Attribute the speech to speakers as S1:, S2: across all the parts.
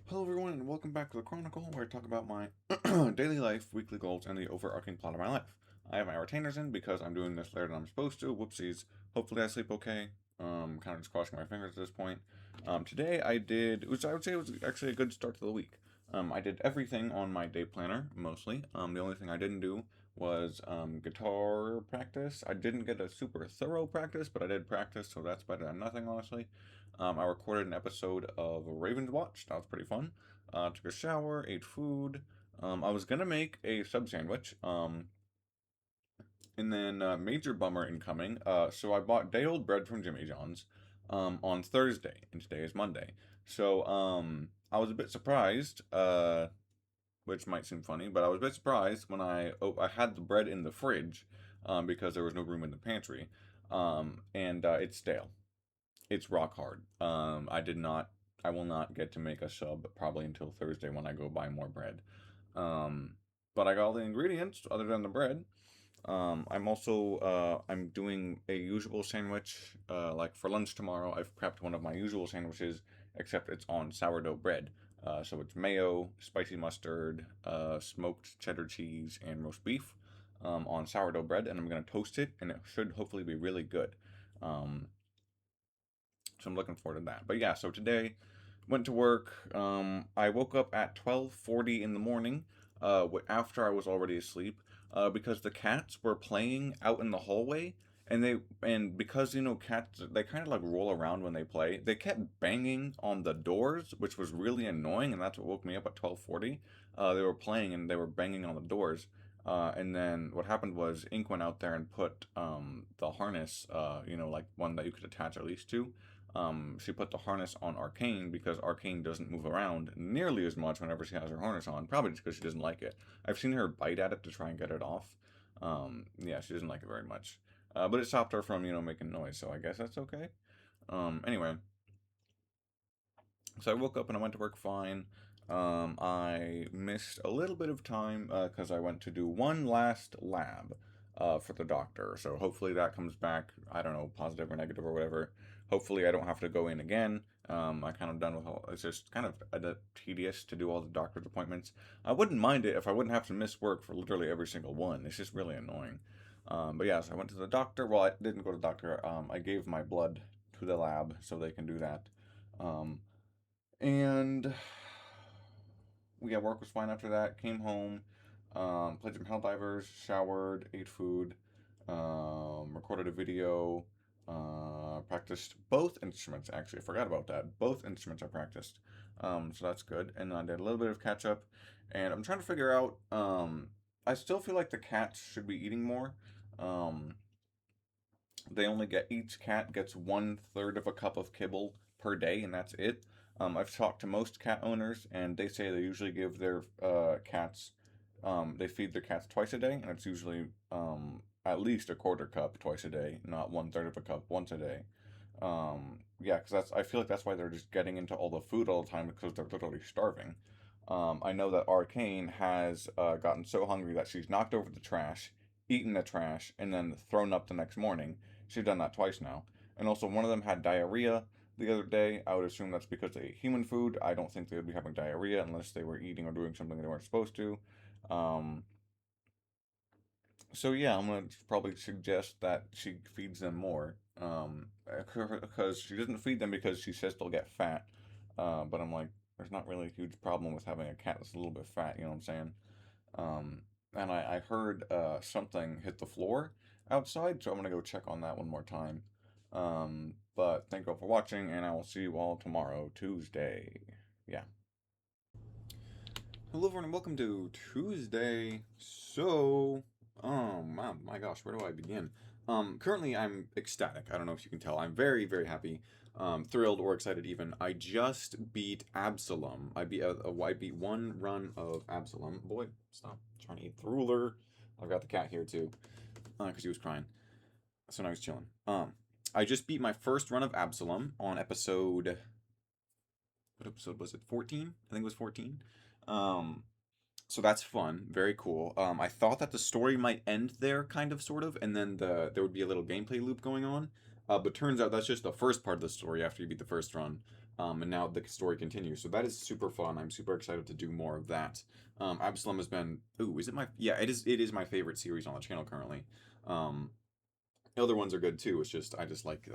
S1: Hello, everyone, and welcome back to the Chronicle, where I talk about my daily life, weekly goals, and the overarching plot of my life. I have my retainers in because I'm doing this later than I'm supposed to. Whoopsies. Hopefully, I sleep okay. Kind of just crossing my fingers at this point. Today I did, which I would say was actually a good start to the week. I did everything on my day planner mostly. The only thing I didn't do was guitar practice. I didn't get a super thorough practice, but I did practice, so that's better than nothing, honestly. I recorded an episode of Ravens Watch. That was pretty fun. Took a shower, ate food. I was gonna make a sub sandwich. And then major bummer incoming. So I bought day old bread from Jimmy John's on Thursday, and today is Monday. So I was a bit surprised, which might seem funny, but I was a bit surprised when I had the bread in the fridge because there was no room in the pantry, and it's stale. It's rock hard. I will not get to make a sub probably until Thursday when I go buy more bread. Um, but I got all the ingredients other than the bread. I'm doing a usual sandwich. Like for lunch tomorrow, I've prepped one of my usual sandwiches, except it's on sourdough bread. So it's mayo, spicy mustard, smoked cheddar cheese, and roast beef on sourdough bread, and I'm gonna toast it, and it should hopefully be really good. Um, so I'm looking forward to that. But yeah, so today went to work. I woke up at 12:40 in the morning, after I was already asleep, because the cats were playing out in the hallway, and because cats they kind of like roll around when they play. They kept banging on the doors, which was really annoying, and that's what woke me up at 12:40. They were playing and they were banging on the doors. And then what happened was Ink went out there and put the harness, like one that you could attach at least to. She put the harness on Arcane because Arcane doesn't move around nearly as much whenever she has her harness on, probably just because she doesn't like it. I've seen her bite at it to try and get it off. Yeah, she doesn't like it very much. But it stopped her from, making noise, so I guess that's okay. Anyway, so I woke up and I went to work fine. I missed a little bit of time because I went to do one last lab for the doctor. So hopefully that comes back, I don't know, positive or negative or whatever. Hopefully I don't have to go in again. I kind of done with all. It's just kind of tedious to do all the doctor's appointments. I wouldn't mind it if I wouldn't have to miss work for literally every single one. It's just really annoying. But yeah, so I went to the doctor. Well, I didn't go to the doctor. I gave my blood to the lab so they can do that. Um, and yeah, work was fine after that. Came home, played some Helldivers, showered, ate food, recorded a video, practiced both instruments. Actually, I forgot about that. Both instruments I practiced, so that's good. And I did a little bit of catch up, and I'm trying to figure out. I still feel like the cats should be eating more. Um, they only get each cat gets 1/3 of a cup of kibble per day, and that's it. I've talked to most cat owners, and they say they usually give their cats, they feed their cats twice a day, and it's usually at least a quarter cup twice a day, not 1/3 of a cup once a day. Yeah, because I feel like that's why they're just getting into all the food all the time because they're literally starving. I know that Arcane has gotten so hungry that she's knocked over the trash, eaten the trash, and then thrown up the next morning. She's done that twice now. And also, one of them had diarrhea the other day. I would assume that's because they ate human food. I don't think they would be having diarrhea unless they were eating or doing something they weren't supposed to. Um, so yeah, I'm gonna probably suggest that she feeds them more. Because she doesn't feed them because she says they'll get fat. But I'm like, there's not really a huge problem with having a cat that's a little bit fat. You know what I'm saying? Um, and I heard something hit the floor outside, so I'm gonna go check on that one more time. But thank you all for watching, and I will see you all tomorrow, Tuesday. Yeah. Hello everyone and welcome to Tuesday. So, my gosh, where do I begin? Currently I'm ecstatic. I don't know if you can tell. I'm very, very happy, thrilled or excited even. I just beat Absalom. I beat one run of Absalom. Boy, stop trying to eat the ruler. I've got the cat here too, because he was crying. So now he's chilling. I just beat my first run of Absalom on episode. What episode was it? 14? I think it was 14. Um, so that's fun, very cool. I thought that the story might end there, kind of, sort of, and then there would be a little gameplay loop going on. But turns out that's just the first part of the story after you beat the first run.
S2: And now the story continues. So that is super fun. I'm super excited to do more of that. Absalom has been. Ooh, is it my? Yeah, it is. It is my favorite series on the channel currently. Um, other ones are good too. It's just I just like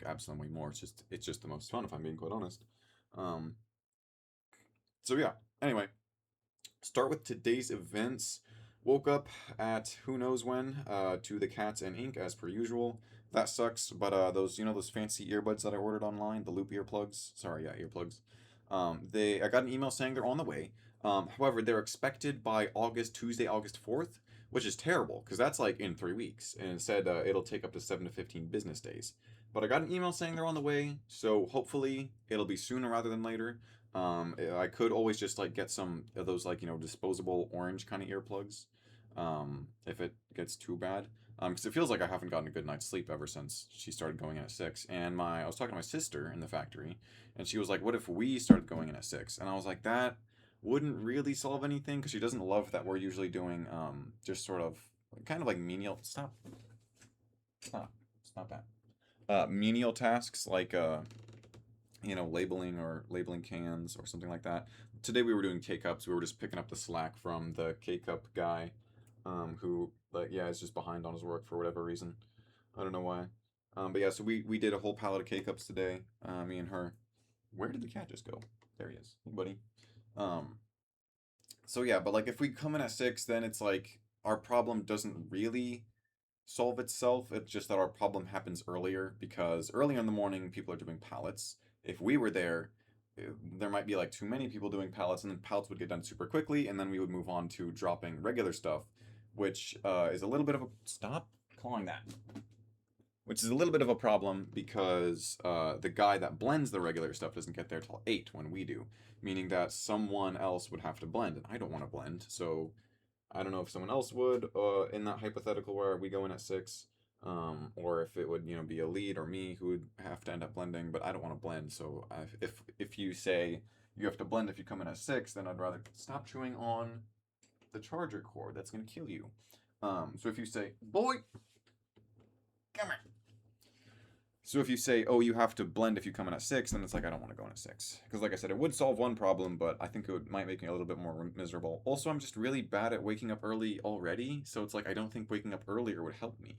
S2: Absalom way more. It's just the most fun if I'm being quite honest. Um, so yeah. Anyway, start with today's events. Woke up at who knows when to the cats and ink as per usual. That sucks, but those those fancy earbuds that I ordered online, the loop earplugs. Sorry, yeah, earplugs. They I got an email saying they're on the way. However, they're expected by Tuesday, August 4th, which is terrible because that's like in 3 weeks, and it said it'll take up to 7 to 15 business days. But I got an email saying they're on the way, so hopefully it'll be sooner rather than later. I could always just like get some of those like disposable orange kind of earplugs, if it gets too bad. Because it feels like I haven't gotten a good night's sleep ever since she started going in at 6. And I was talking to my sister in the factory, and she was like, "What if we started going in at 6?" And I was like, "That wouldn't really solve anything," because she doesn't love that we're usually doing just sort of kind of like menial. Stop, stop that. Menial tasks like labeling cans or something like that. Today we were doing K cups. We were just picking up the slack from the K cup guy, who like yeah is just behind on his work for whatever reason. I don't know why. But yeah, so we did a whole pallet of K cups today. Me and her. Where did the cat just go? There he is, hey, buddy. Um, so yeah, but like if we come in at 6, then it's like our problem doesn't really solve itself. It's just that our problem happens earlier because early in the morning people are doing pallets. If we were there, there might be like too many people doing pallets, and then pallets would get done super quickly, and then we would move on to dropping regular stuff, which is a little bit of a stop calling that. Which is a little bit of a problem because the guy that blends the regular stuff doesn't get there till 8 when we do, meaning that someone else would have to blend, and I don't want to blend, so I don't know if someone else would, in that hypothetical where we go in at 6, or if it would, be a lead or me who would have to end up blending. But I don't want to blend, so if you say you have to blend if you come in at 6, then I'd rather stop chewing on the charger cord. That's gonna kill you. So if you say, boy, come here. So if you say, oh, you have to blend if you come in at 6, then it's like I don't want to go in at 6 because, like I said, it would solve one problem, but I think might make me a little bit more miserable. Also, I'm just really bad at waking up early already, so it's like I don't think waking up earlier would help me.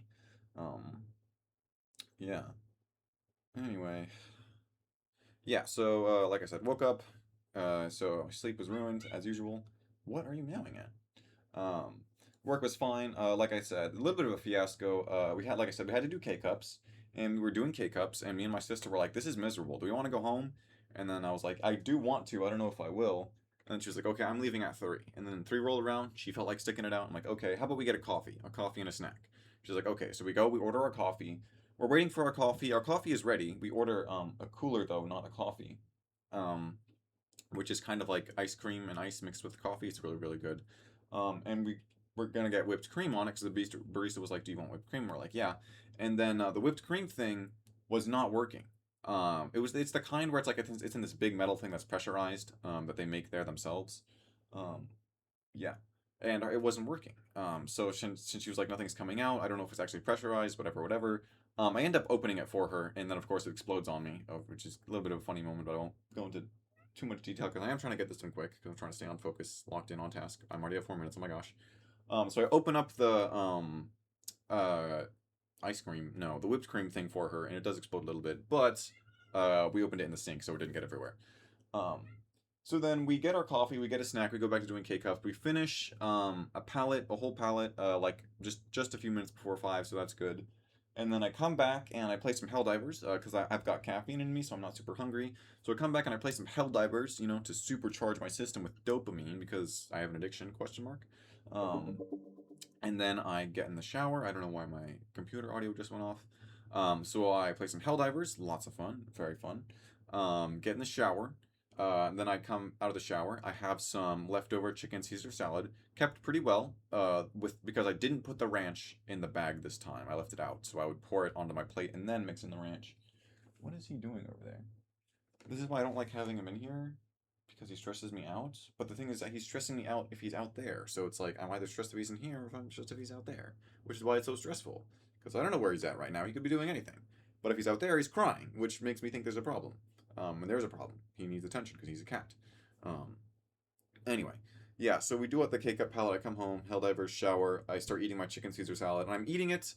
S2: Um, yeah. Anyway, yeah. So like I said, woke up. So sleep was ruined as usual. What are you meowing at? Um, Work was fine. Like I said, a little bit of a fiasco. Like I said, we had to do K cups, and we were doing K cups, and me and my sister were like, "This is miserable. Do we want to go home?" And then I was like, "I do want to. I don't know if I will." And then she was like, "Okay, I'm leaving at 3." And then 3 rolled around. She felt like sticking it out. I'm like, "Okay, how about we get a coffee and a snack?" She's like, "Okay." So we go. We order our coffee. We're waiting for our coffee. Our coffee is ready. We order a cooler though, not a coffee. Um, which is kind of like ice cream and ice mixed with coffee. It's really, really good. And we're gonna get whipped cream on it because the barista was like, "Do you want whipped cream?" We're like, "Yeah." And then the whipped cream thing was not working. It's the kind where it's like it's in this big metal thing that's pressurized, that they make there themselves. Um, yeah, and it wasn't working. So since she was like, "Nothing's coming out," I don't know if it's actually pressurized, whatever, whatever. I end up opening it for her, and then of course it explodes on me, which is a little bit of a funny moment, but I won't go into too much detail because I am trying to get this done quick because I'm trying to stay on focus, locked in on task. I'm already at 4 minutes. Oh my gosh. So I open up the uh ice cream, no, the whipped cream thing for her, and it does explode a little bit, but we opened it in the sink so it didn't get everywhere. Um, so then we get our coffee, we get a snack, we go back to doing K cups. We finish a whole pallet, like just a few minutes before 5, so that's good. And then I come back and I play some Helldivers because I've got caffeine in me, so I'm not super hungry. So I come back and I play some Helldivers, to supercharge my system with dopamine because I have an addiction? Question mark. Um, and then I get in the shower. I don't know why my computer audio just went off. So I play some Helldivers, lots of fun, very fun. Get in the shower. Then I come out of the shower. I have some leftover chicken Caesar salad, kept pretty well. Because I didn't put the ranch in the bag this time. I left it out, so I would pour it onto my plate and then mix in the ranch. What is he doing over there? This is why I don't like having him in here because he stresses me out. But the thing is that he's stressing me out if he's out there. So it's like I'm either stressed if he's in here or if I'm stressed if he's out there, which is why it's so stressful. Because I don't know where he's at right now. He could be doing anything. But if he's out there, he's crying, which makes me think there's a problem. And there's a problem. He needs attention because he's a cat. Um, anyway, yeah, so we do at the K-Cup palette. I come home, Helldivers, shower, I start eating my chicken Caesar salad, and I'm eating it,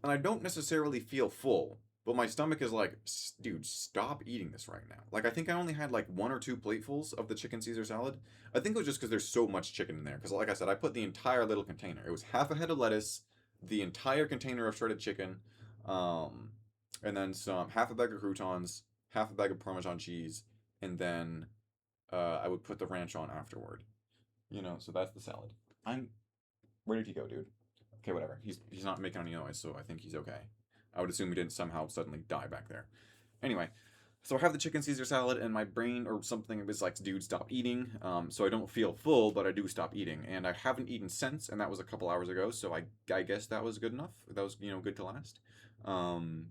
S2: and I don't necessarily feel full, but my stomach is like, dude, stop eating this right now. Like, I think I only had like 1 or 2 platefuls of the chicken Caesar salad. I think it was just because there's so much chicken in there. Because, like I said, I put the entire little container. It was half a head of lettuce, the entire container of shredded chicken, um, and then some half a bag of croutons, half a bag of Parmesan cheese, and then I would put the ranch on afterward. So that's the salad. I'm. Where did he go, dude? Okay, whatever. He's not making any noise, so I think he's okay. I would assume he didn't somehow suddenly die back there. Anyway, so I have the chicken Caesar salad, and my brain or something was like, dude, stop eating. So I don't feel full, but I do stop eating, and I haven't eaten since, and that was a couple hours ago. So I guess that was good enough. That was good to last. Um,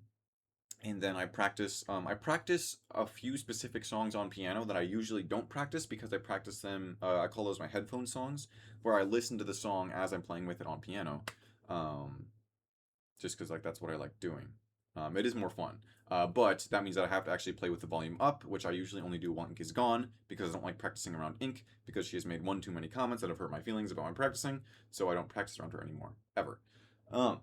S2: and then I practice. I practice a few specific songs on piano that I usually don't practice because I practice them. I call those my headphone songs, where I listen to the song as I'm playing with it on piano. Um, just because like that's what I like doing. It is more fun, but that means that I have to actually play with the volume up, which I usually only do when Ink is gone because I don't like practicing around Ink because she has made one too many comments that have hurt my feelings about my practicing, so I don't practice around her anymore ever. Um,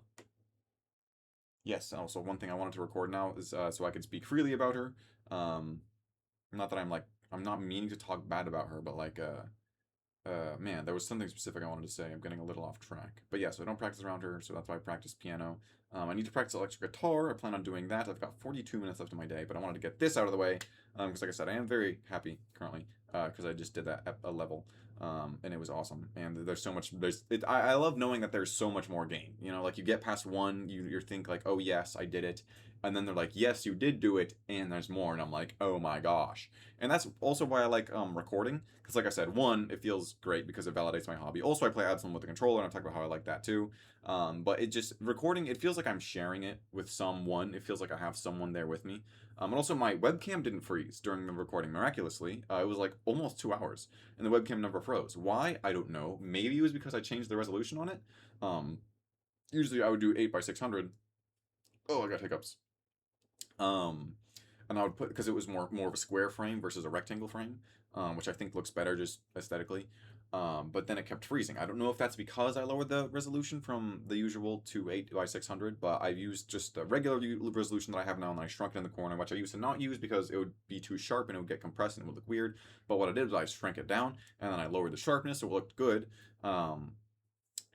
S2: yes, also one thing I wanted to record now is so I can speak freely about her. Um, Not that I'm not meaning to talk bad about her, but like man, there was something specific I wanted to say. I'm getting a little off track. But yeah, so I don't practice around her, so that's why I practice piano. I need to practice electric guitar. I plan on doing that. I've got 42 minutes left in my day, but I wanted to get this out of the way because, like I said, I am very happy currently because I just did that at a level, and it was awesome. And there's so much. I love knowing that there's so much more game. Like you get past one, you think like, oh yes, I did it, and then they're like, yes, you did do it, and there's more, and I'm like, oh my gosh. And that's also why I like recording because, like I said, one, it feels great because it validates my hobby. Also, I play Absalom with the controller, and I talk about how I like that too. But it just recording, it feels like I'm sharing it with someone. It feels like I have someone there with me. And also, my webcam didn't freeze during the recording miraculously. It was like almost 2 hours, and the webcam never froze. Why? I don't know. Maybe it was because I changed the resolution on it. Um, Usually, I would do 8 by 600. Oh, I got hiccups. Um, and I would put because it was more of a square frame versus a rectangle frame, which I think looks better just aesthetically. But then it kept freezing. I don't know if that's because I lowered the resolution from the usual to 8 by 600, but I've used just the regular resolution that I have now, and I shrunk it in the corner, which I used to not use because it would be too sharp and it would get compressed and it would look weird. But what I did was I shrank it down and then I lowered the sharpness so it looked good. Um,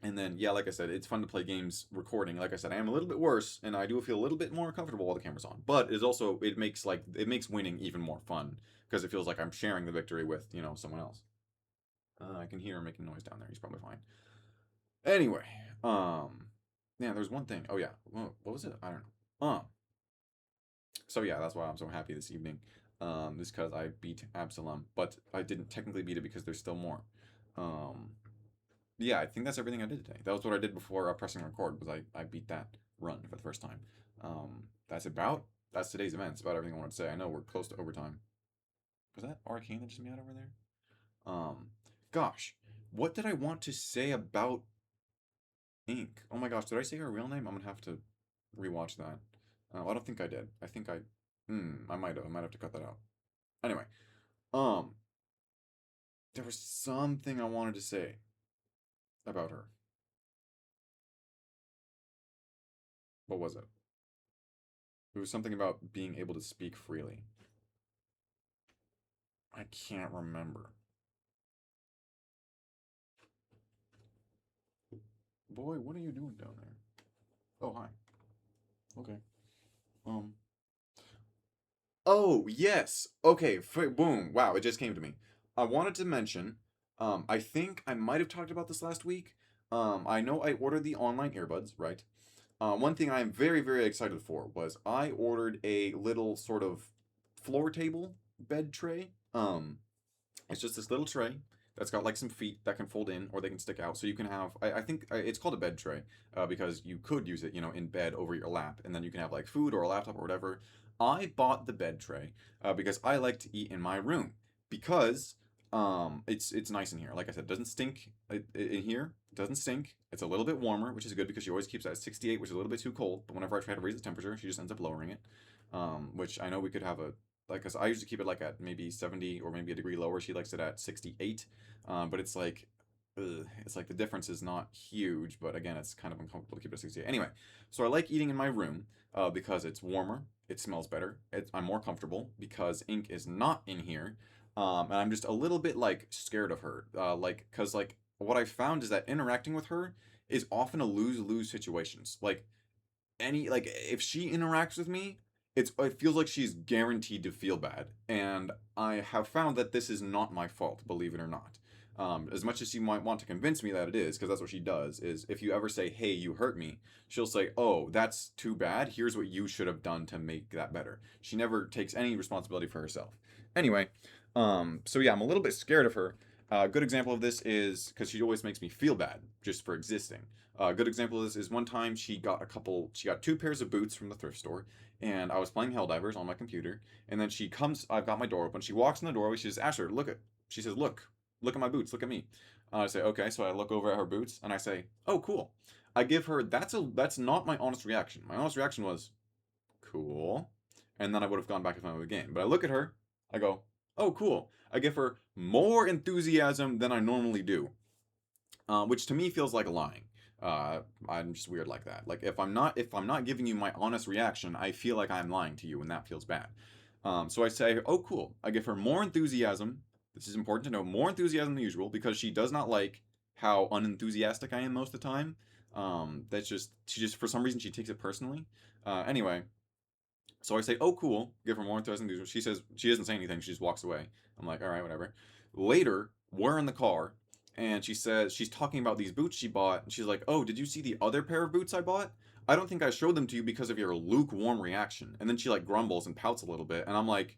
S2: and then, yeah, like I said, it's fun to play games recording. Like I said, I am a little bit worse, and I do feel a little bit more comfortable while the camera's on. But it makes winning even more fun because it feels like I'm sharing the victory with someone else. I can hear him making noise down there. He's probably fine. Anyway, yeah, there's one thing. Oh yeah, what was it? I don't know. So yeah, that's why I'm so happy this evening. Is because I beat Absalom, but I didn't technically beat it because there's still more. Um, yeah, I think that's everything I did today. That was what I did before pressing record. Was I beat that run for the first time. That's today's event. That's about everything I wanted to say. I know we're close to overtime. Was that Arcane that just meowed over there? Um, Gosh, what did I want to say about Ink? Oh my gosh, did I say her real name? I'm gonna have to rewatch that. I don't think I did. I think I. I might have. I might have to cut that out. Anyway, um, there was something I wanted to say about her. What was it? It was something about being able to speak freely. I can't remember. Boy, what are you doing down there? Oh, hi. Okay. Um. Oh, yes. Okay. Boom. Wow. It just came to me. I wanted to mention. I think I might have talked about this last week. I know I ordered the online earbuds, right? One thing I am very, very excited for was I ordered a little sort of floor table bed tray. It's just this little tray that's got like some feet that can fold in or they can stick out. So you can have, I think it's called a bed tray because you could use it, in bed over your lap, and then you can have like food or a laptop or whatever. I bought the bed tray because I like to eat in my room because it's nice in here. Like I said, it doesn't stink in here. It doesn't stink. It's a little bit warmer, which is good because she always keeps it at 68, which is a little bit too cold. But whenever I try to raise the temperature, she just ends up lowering it. Which I know we could have a like, cause I usually keep it like at maybe 70 or maybe a degree lower. She likes it at 68. But it's like, it's like the difference is not huge, but again, it's kind of uncomfortable to keep it at 68. Anyway, so I like eating in my room because it's warmer, it smells better, I'm more comfortable because ink is not in here. And I'm just a little bit like scared of her. Like, cause like what I found is that interacting with her is often a lose-lose situations. Like if she interacts with me, it feels like she's guaranteed to feel bad, and I have found that this is not my fault, believe it or not. As much as she might want to convince me that it is, because that's what she does, is if you ever say, hey, you hurt me, she'll say, oh, that's too bad, here's what you should have done to make that better. She never takes any responsibility for herself. Anyway, so yeah, I'm a little bit scared of her. A good example of this is because she always makes me feel bad just for existing. A good example of this is one time she got two pairs of boots from the thrift store, and I was playing Helldivers on my computer, and then I've got my door open, she walks in the doorway, she says, Asher, she says, look at my boots, look at me. I say, okay, so I look over at her boots, and I say, oh, cool. I give her, that's not my honest reaction. My honest reaction was, cool, and then I would have gone back and found the game. But I look at her, I go, oh, cool. I give her more enthusiasm than I normally do, which to me feels like lying. I'm just weird like that. Like if I'm not giving you my honest reaction, I feel like I'm lying to you, and that feels bad. So I say, oh, cool. I give her more enthusiasm. This is important to know, more enthusiasm than usual, because she does not like how unenthusiastic I am most of the time. That's just she just for some reason she takes it personally. Anyway, so I say, "Oh, cool." Give her more enthusiasm than usual. She says she doesn't say anything. She just walks away. I'm like, "All right, whatever." Later, we're in the car, and she says she's talking about these boots she bought, and she's like, "Oh, did you see the other pair of boots I bought? I don't think I showed them to you because of your lukewarm reaction." And then she like grumbles and pouts a little bit, and I'm like,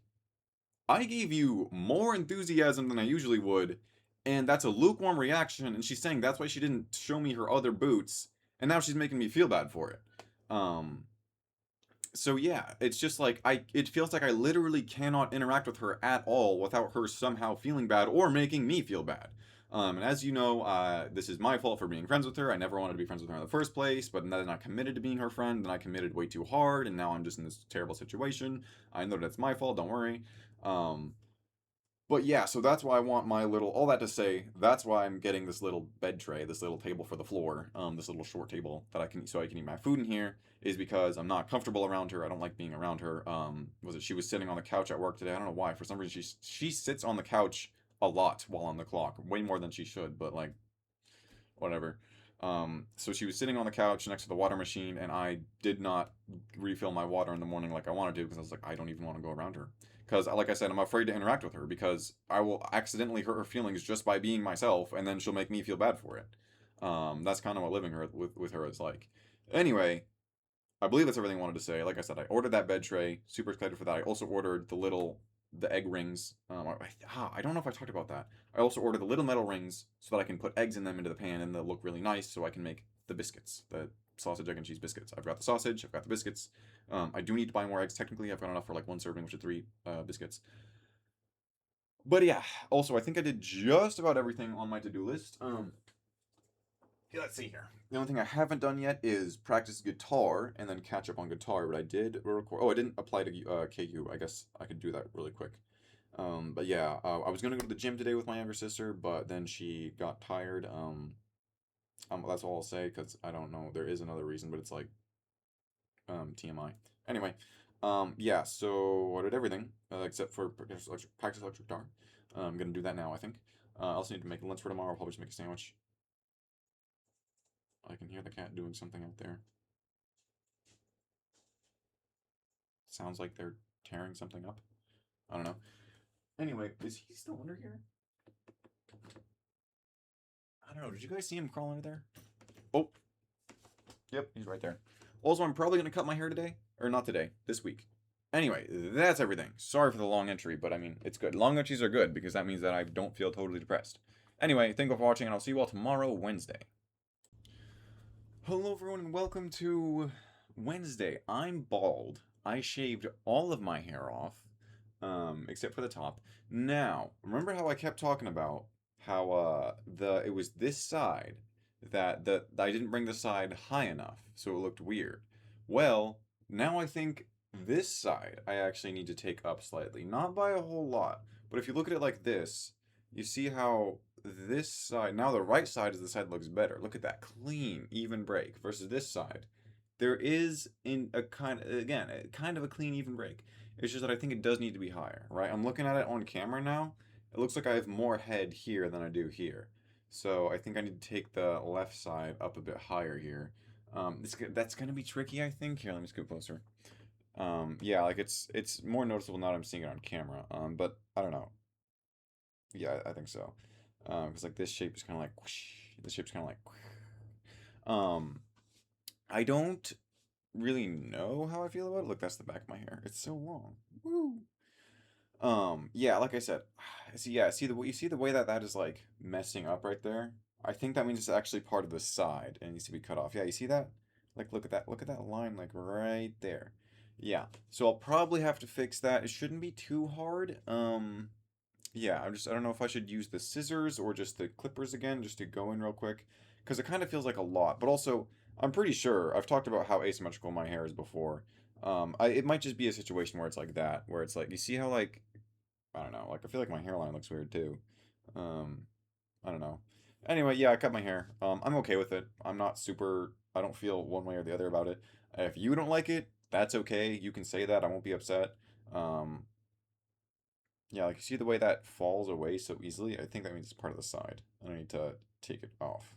S2: "I gave you more enthusiasm than I usually would, and that's a lukewarm reaction." And she's saying that's why she didn't show me her other boots, and now she's making me feel bad for it. Um, so yeah, it's just like it feels like I literally cannot interact with her at all without her somehow feeling bad or making me feel bad. And as you know, this is my fault for being friends with her. I never wanted to be friends with her in the first place, but then I committed to being her friend, then I committed way too hard, and now I'm just in this terrible situation. I know that's my fault, don't worry. Um, but yeah, so that's why I want my little, all that to say, that's why I'm getting this little bed tray, this little table for the floor, this little short table that so I can eat my food in here, is because I'm not comfortable around her. I don't like being around her. She was sitting on the couch at work today. I don't know why. For some reason, she sits on the couch a lot while on the clock, way more than she should, but like, whatever. So she was sitting on the couch next to the water machine, and I did not refill my water in the morning like I wanted to because I was like, I don't even want to go around her. Because, like I said, I'm afraid to interact with her because I will accidentally hurt her feelings just by being myself, and then she'll make me feel bad for it. That's kind of what living her with her is like. Anyway, I believe that's everything I wanted to say. Like I said, I ordered that bed tray. Super excited for that. I also ordered the egg rings. I don't know if I talked about that. I also ordered the little metal rings so that I can put eggs in them into the pan and they'll look really nice so I can make the biscuits, the sausage, egg, and cheese biscuits. I've got the sausage, I've got the biscuits. I do need to buy more eggs. Technically, I've got enough for like one serving, which is three biscuits. But yeah, also, I think I did just about everything on my to-do list. Yeah, let's see here. The only thing I haven't done yet is practice guitar and then catch up on guitar, but I did record. Oh, I didn't apply to KU. I guess I could do that really quick. But yeah, I was gonna go to the gym today with my younger sister, but then she got tired. That's all I'll say because I don't know. There is another reason, but it's like TMI. Anyway, yeah. So I did everything except for practice electric guitar. I'm gonna do that now. I think. I also need to make lunch for tomorrow. I'll probably just make a sandwich. I can hear the cat doing something out there. Sounds like they're tearing something up. I don't know. Anyway, is he still under here? I don't know. Did you guys see him crawl under there? Oh, yep, he's right there. Also, I'm probably going to cut my hair today. Or not today, this week. Anyway, that's everything. Sorry for the long entry, but I mean, it's good. Long entries are good because that means that I don't feel totally depressed. Anyway, thank you for watching, and I'll see you all tomorrow, Wednesday. Hello, everyone, and welcome to Wednesday. I'm bald. I shaved all of my hair off, except for the top. Now, remember how I kept talking about how it was this side that I didn't bring the side high enough, so it looked weird. Well, now I think This side, I actually need to take up slightly. Not by a whole lot, but if you look at it like this, you see how this side, now the right side is the side that looks better. Look at that clean, even break versus this side. There is in a kind again, a kind of a clean, even break. It's just that I think it does need to be higher, right? I'm looking at it on camera now. It looks like I have more head here than I do here. So I think I need to take the left side up a bit higher here. That's gonna be tricky, I think. Here, let me scoot closer. Yeah, like it's more noticeable now that I'm seeing it on camera. But I don't know. Yeah, I think so. Because like this shape is kind of like whoosh, this shape's kind of like whoosh. Um, I don't really know how I feel about it. Look, that's the back of my hair. It's so long. Woo. Yeah, like I said, see, yeah, see the you see the way that that is like messing up right there. I think that means it's actually part of the side and it needs to be cut off. Yeah, you see that? Like, look at that line, like right there. Yeah, so I'll probably have to fix that. It shouldn't be too hard. Yeah, I don't know if I should use the scissors or just the clippers again, just to go in real quick, because it kind of feels like a lot. But also, I'm pretty sure I've talked about how asymmetrical my hair is before. It might just be a situation where it's like that, where it's like you see how like I don't know. Like I feel like my hairline looks weird too. Um, I don't know. Anyway, yeah, I cut my hair. I'm okay with it. I'm not super. I don't feel one way or the other about it. If you don't like it, that's okay. You can say that. I won't be upset. Um, yeah, like you see the way that falls away so easily. I think that means it's part of the side. I need to take it off.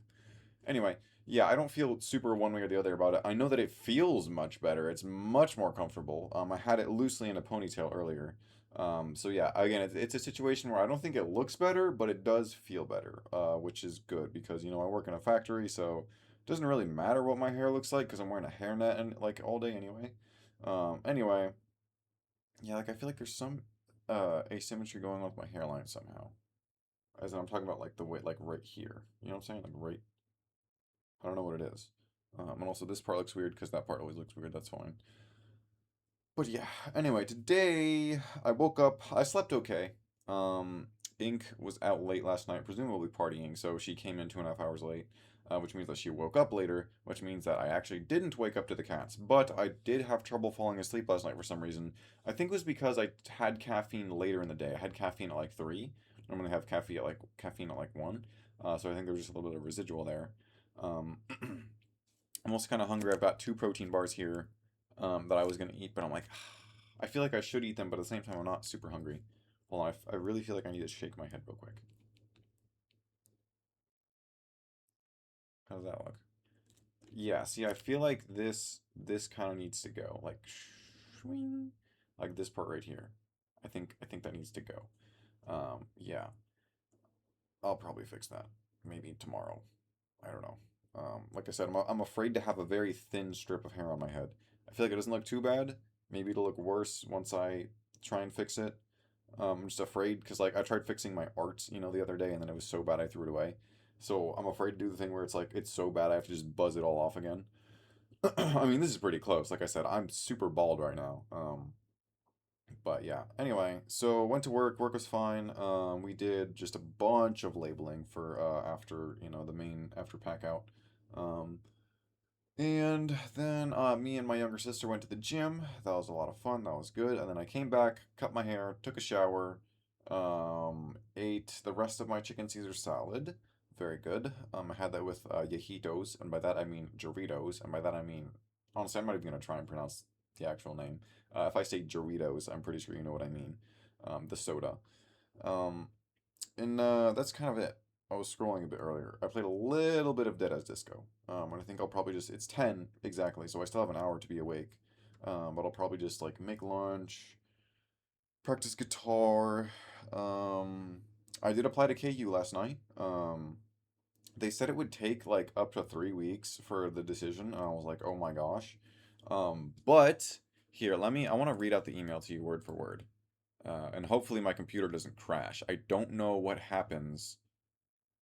S2: Anyway, yeah, I don't feel super one way or the other about it. I know that it feels much better. It's much more comfortable. I had it loosely in a ponytail earlier. So yeah, again, it's a situation where I don't think it looks better, but it does feel better, which is good because I work in a factory, so it doesn't really matter what my hair looks like because I'm wearing a hairnet and like all day anyway. Anyway, yeah, like I feel like there's some asymmetry going on with my hairline somehow. As in, I'm talking about like the way, like right here. You know what I'm saying? Like right I don't know what it is. And also this part looks weird because that part always looks weird. That's fine. But yeah, anyway, today I woke up. I slept okay. Um, Ink was out late last night, presumably partying, so she came in 2.5 hours late, which means that she woke up later, which means that I actually didn't wake up to the cats. But I did have trouble falling asleep last night for some reason. I think it was because I had caffeine later in the day. I had caffeine at like 3. Normally have caffeine at like 1. So I think there was just a little bit of residual there. Um, I'm also kind of hungry. I've got 2 protein bars here that I was gonna eat, but I'm like, I feel like I should eat them, but at the same time, I'm not super hungry. Hold on, I really feel like I need to shake my head real quick. How does that look? Yeah, see, I feel like this kind of needs to go like, swing, like this part right here. I think that needs to go. Yeah, I'll probably fix that maybe tomorrow. I don't know. Like I said, I'm afraid to have a very thin strip of hair on my head. I feel like it doesn't look too bad. Maybe it'll look worse once I try and fix it. I'm just afraid because like I tried fixing my art, the other day, and then it was so bad I threw it away. So I'm afraid to do the thing where it's like it's so bad I have to just buzz it all off again. I mean, this is pretty close. Like I said, I'm super bald right now. But yeah. Anyway, so went to work. Work was fine. We did just a bunch of labeling for after the main after pack out. Um, and then me and my younger sister went to the gym. That was a lot of fun. That was good. And then I came back, cut my hair, took a shower, ate the rest of my chicken Caesar salad. Very good. I had that with Yajitos, and by that I mean Doritos, and by that I mean honestly, I'm not even gonna try and pronounce the actual name. If I say Doritos, I'm pretty sure you know what I mean. The soda. Um, and that's kind of it. I was scrolling a bit earlier. I played a little bit of Dead as Disco. And I think I'll probably it's 10 exactly, so I still have an hour to be awake. But I'll probably just like make lunch, practice guitar. Um, I did apply to KU last night. They said it would take like up to 3 weeks for the decision, and I was like, oh my gosh. But here, I want to read out the email to you word for word. And hopefully my computer doesn't crash. I don't know what happens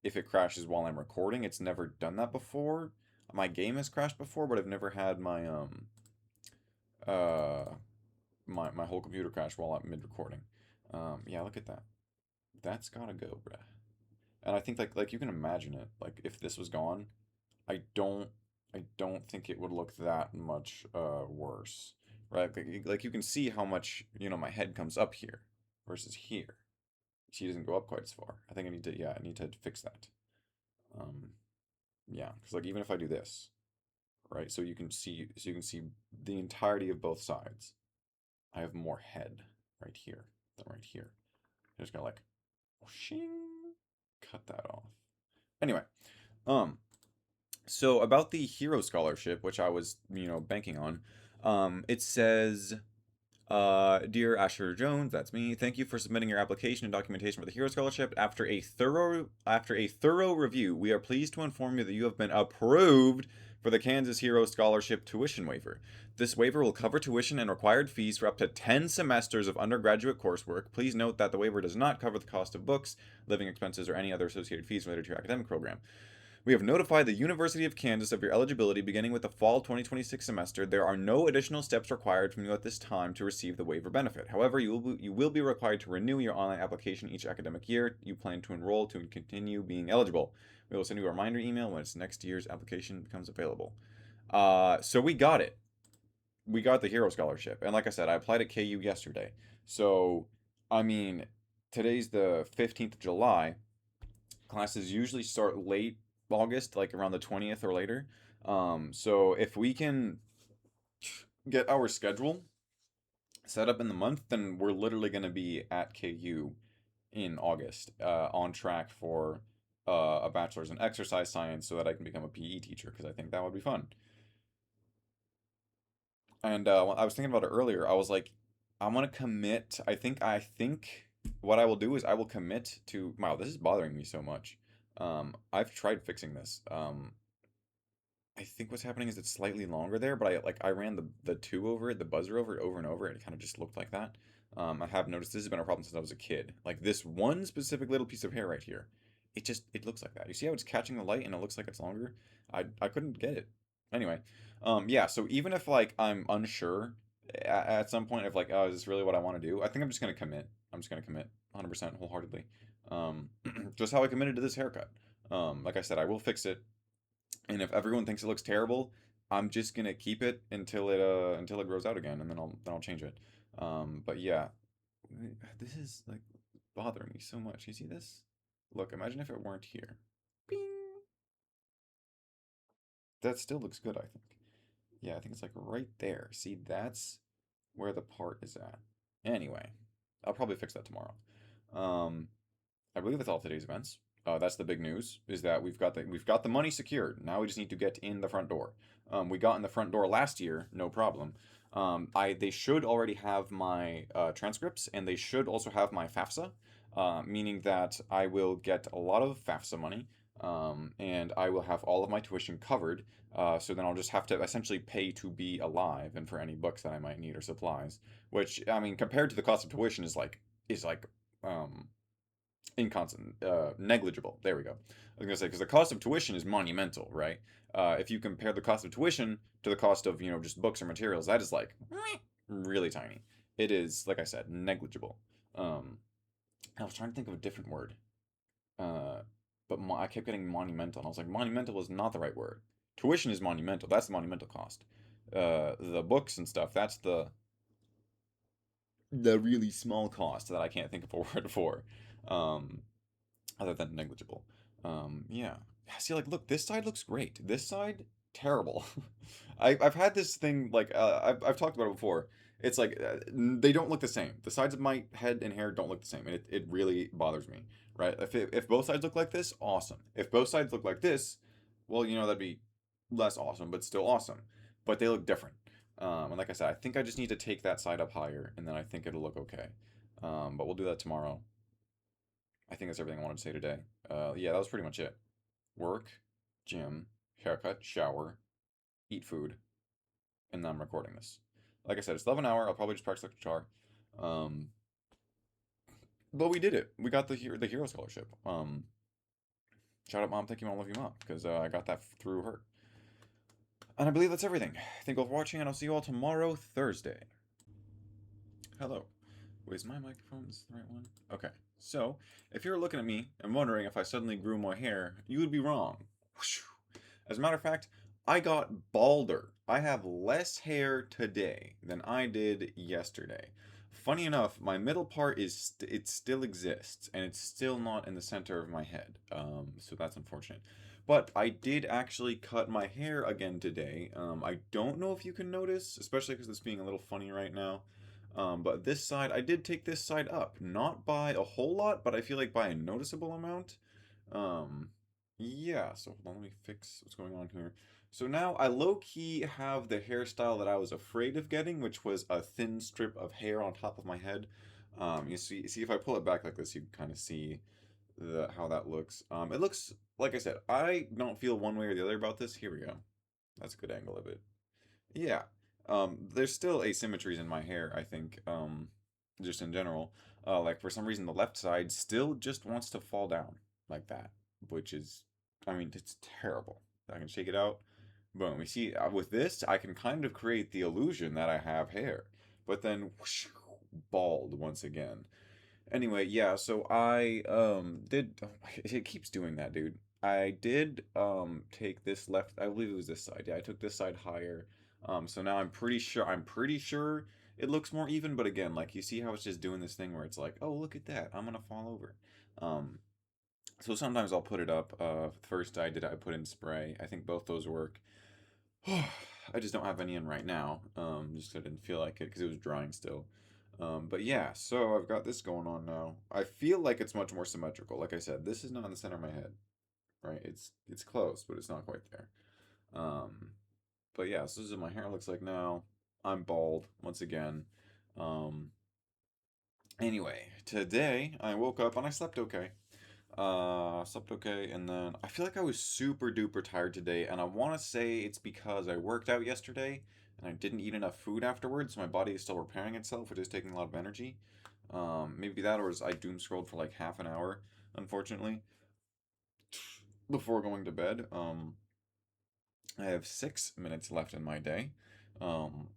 S2: if it crashes while I'm recording. It's never done that before. My game has crashed before, but I've never had uh my whole computer crash while I'm mid recording. Yeah, look at that. That's gotta go, bruh. And I think like you can imagine it. Like if this was gone, I don't I don't think it would look that much worse. right? Like you can see how much, my head comes up here versus here. She doesn't go up quite as far. I think I need to fix that. Um, yeah, because like even if I do this, right? So you can see the entirety of both sides. I have more head right here than right here. I'm just gonna like, shing, cut that off. Anyway, um, so about the hero scholarship, which I was, banking on, it says, dear Asher Jones, that's me. Thank you for submitting your application and documentation for the Hero Scholarship. After a thorough review, we are pleased to inform you that you have been approved for the Kansas Hero Scholarship tuition waiver. This waiver will cover tuition and required fees for up to 10 semesters of undergraduate coursework. Please note that the waiver does not cover the cost of books, living expenses, or any other associated fees related to your academic program. We have notified the University of Kansas of your eligibility beginning with the fall 2026 semester. There are no additional steps required from you at this time to receive the waiver benefit. However, you will be required to renew your online application each academic year you plan to enroll to continue being eligible. We will send you a reminder email when next year's application becomes available. So we got it. We got the Hero Scholarship. And like I said, I applied at KU yesterday. So, I mean, today's the 15th of July. Classes usually start late August, like around the 20th or later. So if we can get our schedule set up in the month, then we're literally going to be at KU in August, on track for a bachelor's in exercise science so that I can become a PE teacher because I think that would be fun. And I was thinking about it earlier. I was like, I want to commit. I think what I will do is I will commit to. Wow, this is bothering me so much. I've tried fixing this. I think what's happening is it's slightly longer there, but I ran the two over it, the buzzer over and over, and it kind of just looked like that. I have noticed this has been a problem since I was a kid. Like this one specific little piece of hair right here, it looks like that. You see how it's catching the light and it looks like it's longer? I couldn't get it. Anyway, yeah. So even if like I'm unsure at some point of like, oh, is this really what I want to do? I think I'm just gonna commit. I'm just gonna commit 100% wholeheartedly. Um, just how I committed to this haircut. Like I said, I will fix it, and if everyone thinks it looks terrible, I'm just gonna keep it until it grows out again, and then I'll change it. But yeah, this is like bothering me so much. You see this? Look, imagine if it weren't here. Bing. That still looks good, I think. Yeah, I think it's like right there. See, that's where the part is at. Anyway, I'll probably fix that tomorrow. Um, I believe that's all today's events. That's the big news is that we've got the money secured. Now we just need to get in the front door. We got in the front door last year, no problem. They should already have my transcripts, and they should also have my FAFSA, meaning that I will get a lot of FAFSA money, and I will have all of my tuition covered. So then I'll just have to essentially pay to be alive and for any books that I might need or supplies. Which I mean, compared to the cost of tuition, is like um, inconstant, negligible. There we go. I was gonna say because the cost of tuition is monumental, right? If you compare the cost of tuition to the cost of just books or materials, that is like really tiny. It is, like I said, negligible. Um, I was trying to think of a different word, uh, but I kept getting monumental, and I was like, monumental is not the right word. Tuition is monumental. That's the monumental cost. The books and stuff. That's the really small cost that I can't think of a word for. Um, Other than negligible. Yeah. See, like, look, this side looks great. This side, terrible. I've had this thing like I've talked about it before. It's like they don't look the same. The sides of my head and hair don't look the same, and it really bothers me. Right? If both sides look like this, awesome. If both sides look like this, well, that'd be less awesome, but still awesome. But they look different. And like I said, I think I just need to take that side up higher, and then I think it'll look okay. But we'll do that tomorrow. I think that's everything I wanted to say today. Yeah, that was pretty much it. Work, gym, haircut, shower, eat food, and then I'm recording this. Like I said, it's 11 hour. I'll probably just practice the guitar. Um, but we did it. We got the hero scholarship. Shout out mom, thank you mom, love you mom, because I got that through her. And I believe that's everything. Thank you all for watching, and I'll see you all tomorrow, Thursday. Hello. Wait, is my microphone the right one? Okay. So, if you're looking at me and wondering if I suddenly grew more hair, you would be wrong. As a matter of fact,
S1: I got balder. I have less hair today than I did yesterday. Funny enough, my middle part it still exists, and it's still not in the center of my head. So that's unfortunate. But I did actually cut my hair again today. I don't know if you can notice, especially because it's being a little funny right now. But this side, I did take this side up, not by a whole lot, but I feel like by a noticeable amount. Um, yeah, so hold on, let me fix what's going on here. So now I low-key have the hairstyle that I was afraid of getting, which was a thin strip of hair on top of my head. You see if I pull it back like this, you can kind of see the how that looks. It looks, like I said, I don't feel one way or the other about this. Here we go. That's a good angle of it. Yeah. There's still asymmetries in my hair, I think, just in general. Like for some reason the left side still just wants to fall down like that, which is, I mean, it's terrible. I can shake it out. Boom. You see, with this, I can kind of create the illusion that I have hair, but then whoosh, bald once again. Anyway, yeah, so I did it keeps doing that, dude. I did take this left, I believe it was this side. Yeah, I took this side higher. So now I'm pretty sure it looks more even, but again, like you see how it's just doing this thing where it's like, "Oh, look at that. I'm gonna fall over." Um so sometimes I'll put it up. First I put in spray. I think both those work. I just don't have any in right now. Just 'cause I didn't feel like it because it was drying still. But yeah, so I've got this going on now. I feel like it's much more symmetrical. Like I said, this is not in the center of my head, right? It's close, but it's not quite there. Um, but yeah, so this is what my hair looks like now. I'm bald once again. Um, anyway, today I woke up and I slept okay. Slept okay, and then I feel like I was super duper tired today, and I want to say it's because I worked out yesterday and I didn't eat enough food afterwards, so my body is still repairing itself, which is taking a lot of energy. Maybe that, or I doom scrolled for like half an hour, unfortunately, before going to bed. I have 6 minutes left in my day. Um,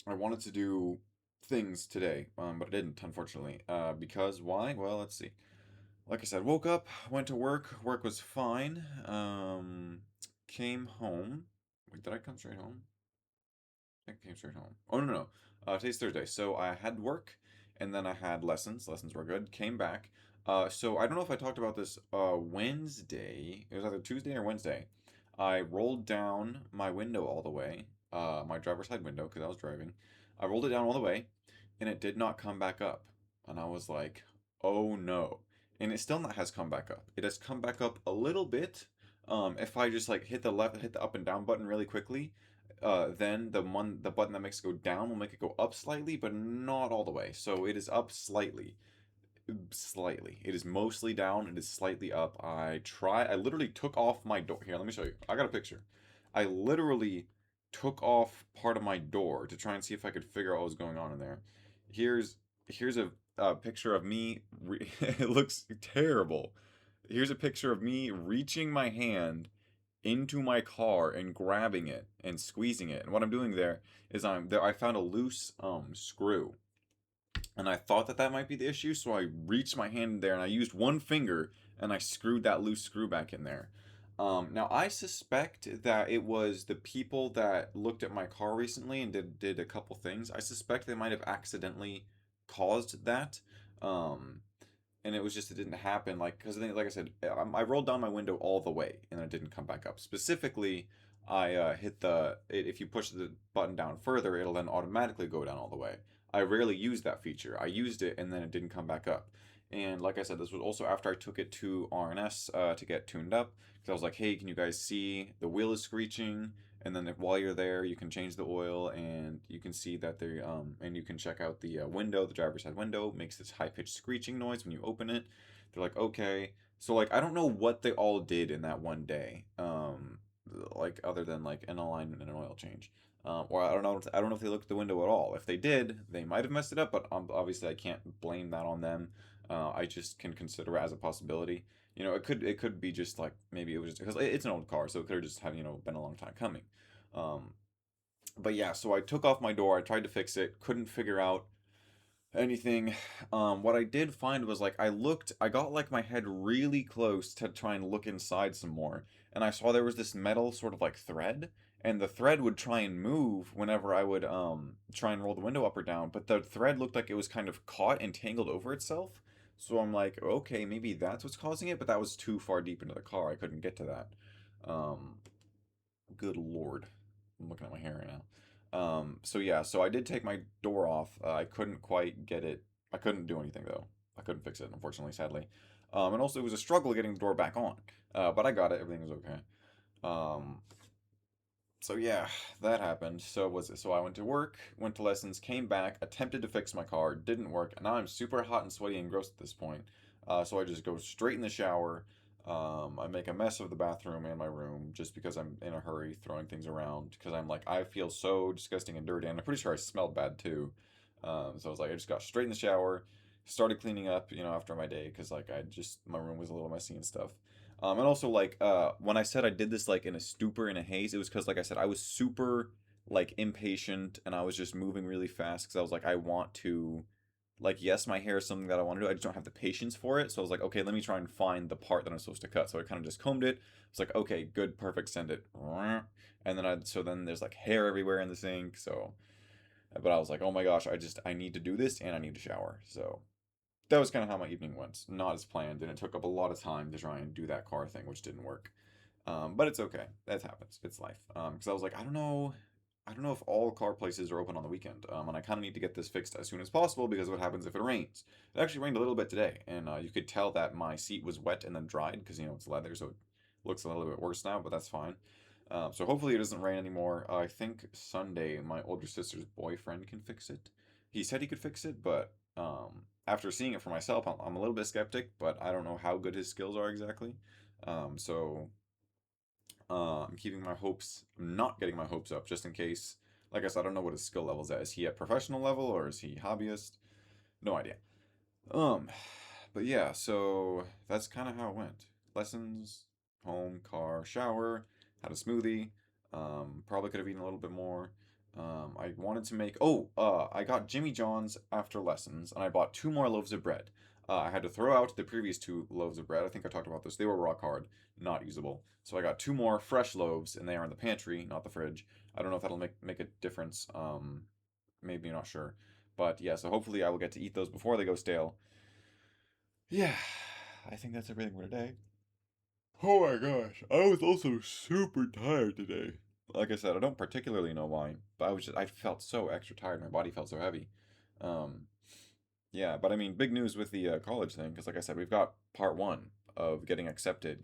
S1: I wanted to do things today, but I didn't, unfortunately. Because why? Well, let's see. Like I said, woke up, went to work. Work was fine. Came home. Wait, did I come straight home? I came straight home. Oh, no, no. Today's Thursday. So I had work and then I had lessons. Lessons were good. Came back. So I don't know if I talked about this Wednesday. It was either Tuesday or Wednesday. I rolled down my window all the way, my driver's side window, because I was driving. I rolled it down all the way and it did not come back up. And I was like, oh no. And it still not has come back up. It has come back up a little bit. If I just like hit the up and down button really quickly, then the button that makes it go down will make it go up slightly, but not all the way. So it is up slightly. Slightly. It is mostly down. It is slightly up. I literally took off my door. Here, let me show you. I got a picture. I literally took off part of my door to try and see if I could figure out what was going on in there. Here's here's a picture of me. It looks terrible. Here's a picture of me reaching my hand into my car and grabbing it and squeezing it. And what I'm doing there is I found a loose screw, and I thought that that might be the issue, so I reached my hand in there and I used one finger and I screwed that loose screw back in there. Now I suspect that it was the people that looked at my car recently and did a couple things. I suspect they might have accidentally caused that. Um, and it was just it didn't happen like because like I said, I rolled down my window all the way and it didn't come back up. Specifically, I hit if you push the button down further, it'll then automatically go down all the way. I rarely use that feature. I used it and then it didn't come back up. And like I said, this was also after I took it to RNS to get tuned up because I was like, hey, can you guys see the wheel is screeching? And then while you're there, you can change the oil, and you can see that and you can check out the window, the driver's side window makes this high pitched screeching noise when you open it. They're like, okay, so like I don't know what they all did in that one day, like other than like an alignment and an oil change. Or I don't know if they looked at the window at all. If they did, they might have messed it up, but obviously I can't blame that on them. I just can consider it as a possibility. It could be just like maybe it was just because it's an old car, so it could have just have been a long time coming. Um, but yeah, so I took off my door. I tried to fix it, couldn't figure out anything. What I did find was like I got like my head really close to try and look inside some more, and I saw there was this metal sort of like thread, and the thread would try and move whenever I would try and roll the window up or down, but the thread looked like it was kind of caught and tangled over itself. So I'm like, okay, maybe that's what's causing it, but that was too far deep into the car. I couldn't get to that. Um, Good lord. I'm looking at my hair right now. So yeah, so I did take my door off. I couldn't quite get it. I couldn't do anything though. I couldn't fix it, unfortunately, sadly. And also it was a struggle getting the door back on. But I got it. Everything was okay. Um, so yeah, that happened. So I went to work, went to lessons, came back, attempted to fix my car, didn't work, and now I'm super hot and sweaty and gross at this point. So I just go straight in the shower. I make a mess of the bathroom and my room just because I'm in a hurry throwing things around because I'm like I feel so disgusting and dirty and I'm pretty sure I smelled bad too. So I was like I just got straight in the shower, started cleaning up, after my day because like I just my room was a little messy and stuff. And also like when I said I did this like in a stupor in a haze, it was because like I said I was super like impatient and I was just moving really fast because I was like I want to like yes my hair is something that I want to do. I just don't have the patience for it. So I was like okay let me try and find the part that I'm supposed to cut. So I kind of just combed it. It's like okay good perfect send it. And then then there's like hair everywhere in the sink. So but I was like oh my gosh I need to do this and I need to shower. So that was kind of how my evening went. Not as planned, and it took up a lot of time to try and do that car thing, which didn't work. But it's okay. That happens. It's life. Because I was like, I don't know if all car places are open on the weekend. And I kind of need to get this fixed as soon as possible because what happens if it rains? It actually rained a little bit today, and you could tell that my seat was wet and then dried because it's leather, so it looks a little bit worse now, but that's fine. So hopefully it doesn't rain anymore. I think Sunday my older sister's boyfriend can fix it. He said he could fix it, but after seeing it for myself, I'm a little bit skeptic, but I don't know how good his skills are exactly. So I'm keeping my hopes, I'm not getting my hopes up just in case. Like I said, I don't know what his skill level's at. Is he at professional level or is he hobbyist? No idea. Um, but yeah, so that's kind of how it went. Lessons, home, car, shower, had a smoothie. Probably could have eaten a little bit more. I wanted to make. I got Jimmy John's after lessons, and I bought two more loaves of bread. I had to throw out the previous two loaves of bread. I think I talked about this. They were rock hard, not usable. So I got two more fresh loaves, and they are in the pantry, not the fridge. I don't know if that'll make a difference. Maybe not sure, but yeah. So hopefully I will get to eat those before they go stale. Yeah, I think that's everything for today. Oh my gosh, I was also super tired today. Like I said, I don't particularly know why, but I felt so extra tired. My body felt so heavy. Um, yeah, but I mean, big news with the college thing, because like I said, we've got part one of getting accepted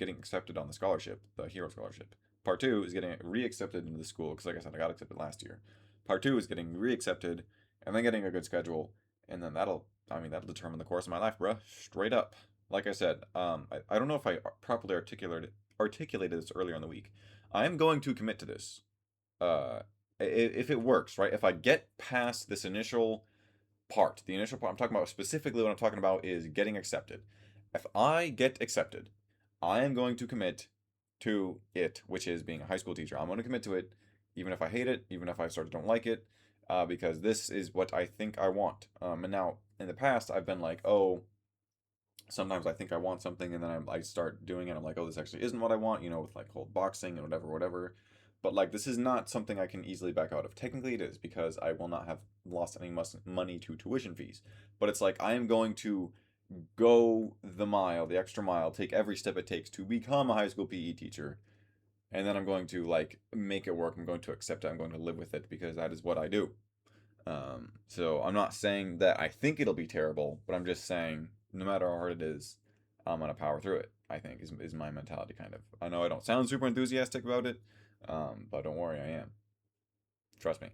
S1: on the scholarship, the Hero Scholarship. Part two is getting re-accepted into the school, because like I said, I got accepted last year. Part two is getting re-accepted, and then getting a good schedule, and then that'll determine the course of my life, bruh. Straight up. Like I said, I don't know if I properly articulated this earlier in the week. I am going to commit to this. Uh, if it works, right? If I get past this initial part. The initial part I'm talking about specifically what I'm talking about is getting accepted. If I get accepted, I am going to commit to it, which is being a high school teacher. I'm going to commit to it, even if I hate it, even if I sort of don't like it, because this is what I think I want. And now in the past, I've been like, oh, sometimes I think I want something, and then I start doing it. I'm like, oh, this actually isn't what I want, with like whole boxing and whatever, whatever. But like, this is not something I can easily back out of. Technically, it is because I will not have lost any money to tuition fees. But it's like I am going to go the mile, the extra mile, take every step it takes to become a high school PE teacher, and then I'm going to like make it work. I'm going to accept it. I'm going to live with it because that is what I do. So I'm not saying that I think it'll be terrible, but I'm just saying no matter how hard it is, I'm gonna power through it. I think is my mentality kind of. I know I don't sound super enthusiastic about it, but don't worry, I am. Trust me.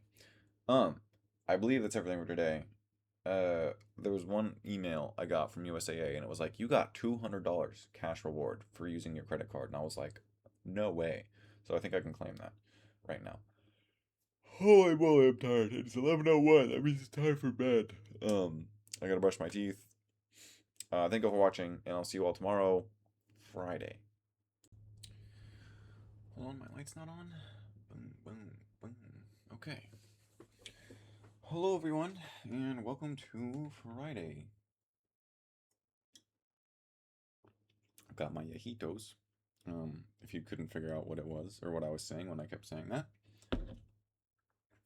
S1: Um, I believe that's everything for today. There was one email I got from USAA, and it was like, "You got $200 cash reward for using your credit card," and I was like, "No way!" So I think I can claim that right now. Holy moly, I'm tired. It's 11:01. That means it's time for bed. I gotta brush my teeth. Thank you for watching, and I'll see you all tomorrow, Friday. Hold on, my light's not on. Boom, boom, boom. Okay. Hello, everyone, and welcome to Friday. I've got my yajitos. If you couldn't figure out what it was or what I was saying when I kept saying that.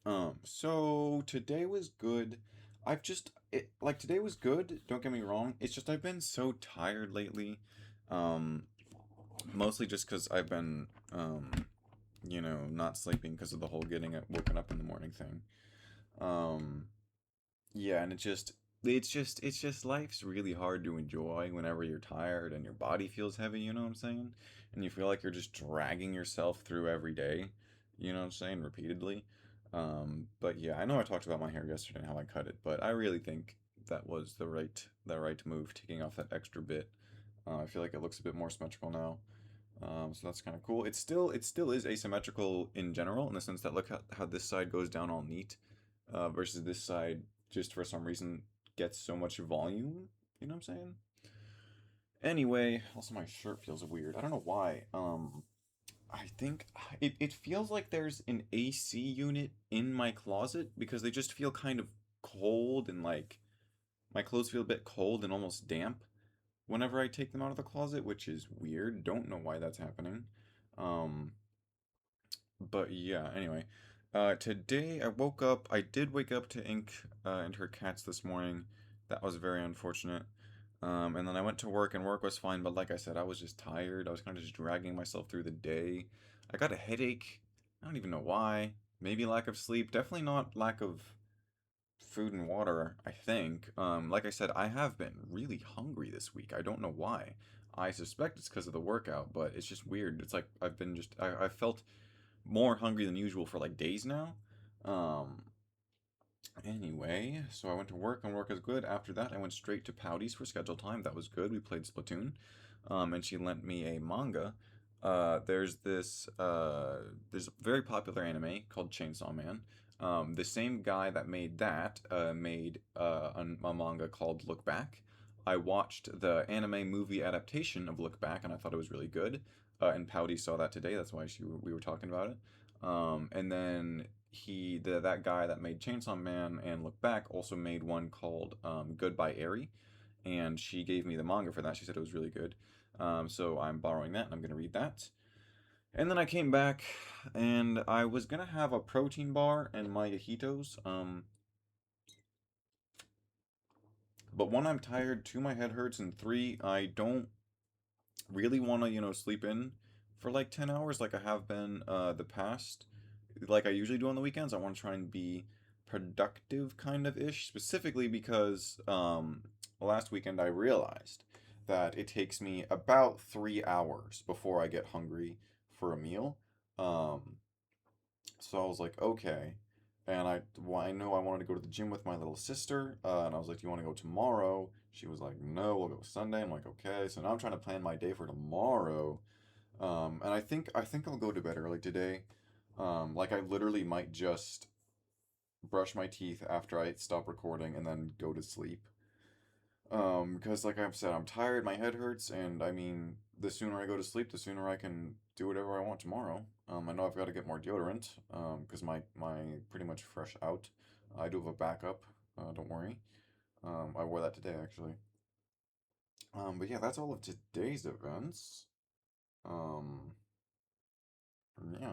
S1: So today was good. Today was good, don't get me wrong. It's just I've been so tired lately. Um, Mostly just because I've been, not sleeping because of the whole woken up in the morning thing. Um, yeah, and it's just life's really hard to enjoy whenever you're tired and your body feels heavy, you know what I'm saying? And you feel like you're just dragging yourself through every day, you know what I'm saying, repeatedly. But yeah, I know I talked about my hair yesterday and how I cut it, but I really think that was the right move, taking off that extra bit. I feel like it looks a bit more symmetrical now. So that's kind of cool. It still is asymmetrical in general, in the sense that look how this side goes down all neat, versus this side just for some reason gets so much volume. You know what I'm saying? Anyway, also my shirt feels weird. I don't know why. I think it feels like there's an AC unit in my closet because they just feel kind of cold, and like my clothes feel a bit cold and almost damp whenever I take them out of the closet, which is weird. Don't know why that's happening. Um, but yeah, anyway. Today I woke up. I did wake up to Ink and her cats this morning. That was very unfortunate. And then I went to work, and work was fine, but like I said, I was just tired. I was kind of just dragging myself through the day. I got a headache. I don't even know why. Maybe lack of sleep. Definitely not lack of food and water, I think. Like I said, I have been really hungry this week. I don't know why. I suspect it's because of the workout, but it's just weird. It's like I felt more hungry than usual for like days now. Um, Anyway, so I went to work, and work is good. After that, I went straight to Pouty's for schedule time. That was good. We played Splatoon, and she lent me a manga. There's a very popular anime called Chainsaw Man. The same guy that made that made a manga called Look Back. I watched the anime movie adaptation of Look Back, and I thought it was really good. And Pouty saw that today. That's why we were talking about it. And then that guy that made Chainsaw Man and Look Back also made one called Goodbye Eri, and she gave me the manga for that. She said it was really good. So I'm borrowing that, and I'm gonna read that. And then I came back, and I was gonna have a protein bar and my Yahitos. But one, I'm tired. Two, my head hurts, and three, I don't really want to, sleep in for like 10 hours like I have been the past, like I usually do on the weekends. I want to try and be productive kind of ish, specifically because last weekend I realized that it takes me about 3 hours before I get hungry for a meal. Um, so I was like, okay. And I know I wanted to go to the gym with my little sister, and I was like, "Do you want to go tomorrow?" She was like, "No, we'll go Sunday." I'm like, "Okay." So now I'm trying to plan my day for tomorrow, and I think I'll go to bed early today. Like I literally might just brush my teeth after I stop recording and then go to sleep. Because like I've said, I'm tired, my head hurts, and I mean, the sooner I go to sleep, the sooner I can do whatever I want tomorrow. I know I've got to get more deodorant, because my pretty much fresh out. I do have a backup. Don't worry. I wore that today actually. But yeah, that's all of today's events. Um, yeah.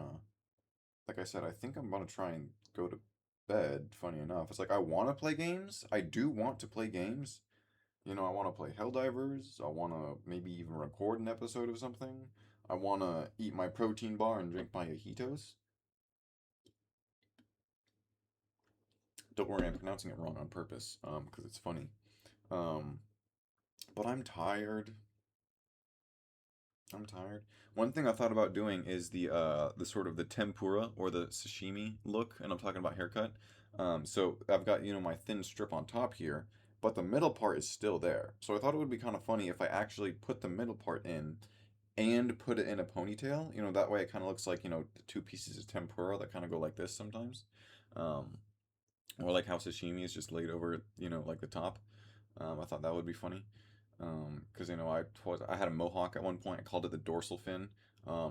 S1: Like I said, I think I'm gonna try and go to bed. Funny enough, it's like I want to play games. I do want to play games. I want to play Helldivers. I want to maybe even record an episode of something. I want to eat my protein bar and drink my Yahitos. Don't worry, I'm pronouncing it wrong on purpose, because it's funny. Um, but I'm tired. I'm tired. One thing I thought about doing is the sort of the tempura or the sashimi look, and I'm talking about haircut. So I've got, my thin strip on top here, but the middle part is still there. So I thought it would be kind of funny if I actually put the middle part in and put it in a ponytail. That way it kind of looks like, the two pieces of tempura that kind of go like this sometimes. Um, or like how sashimi is just laid over, like the top. I thought that would be funny. Because I had a mohawk at one point. I called it the dorsal fin.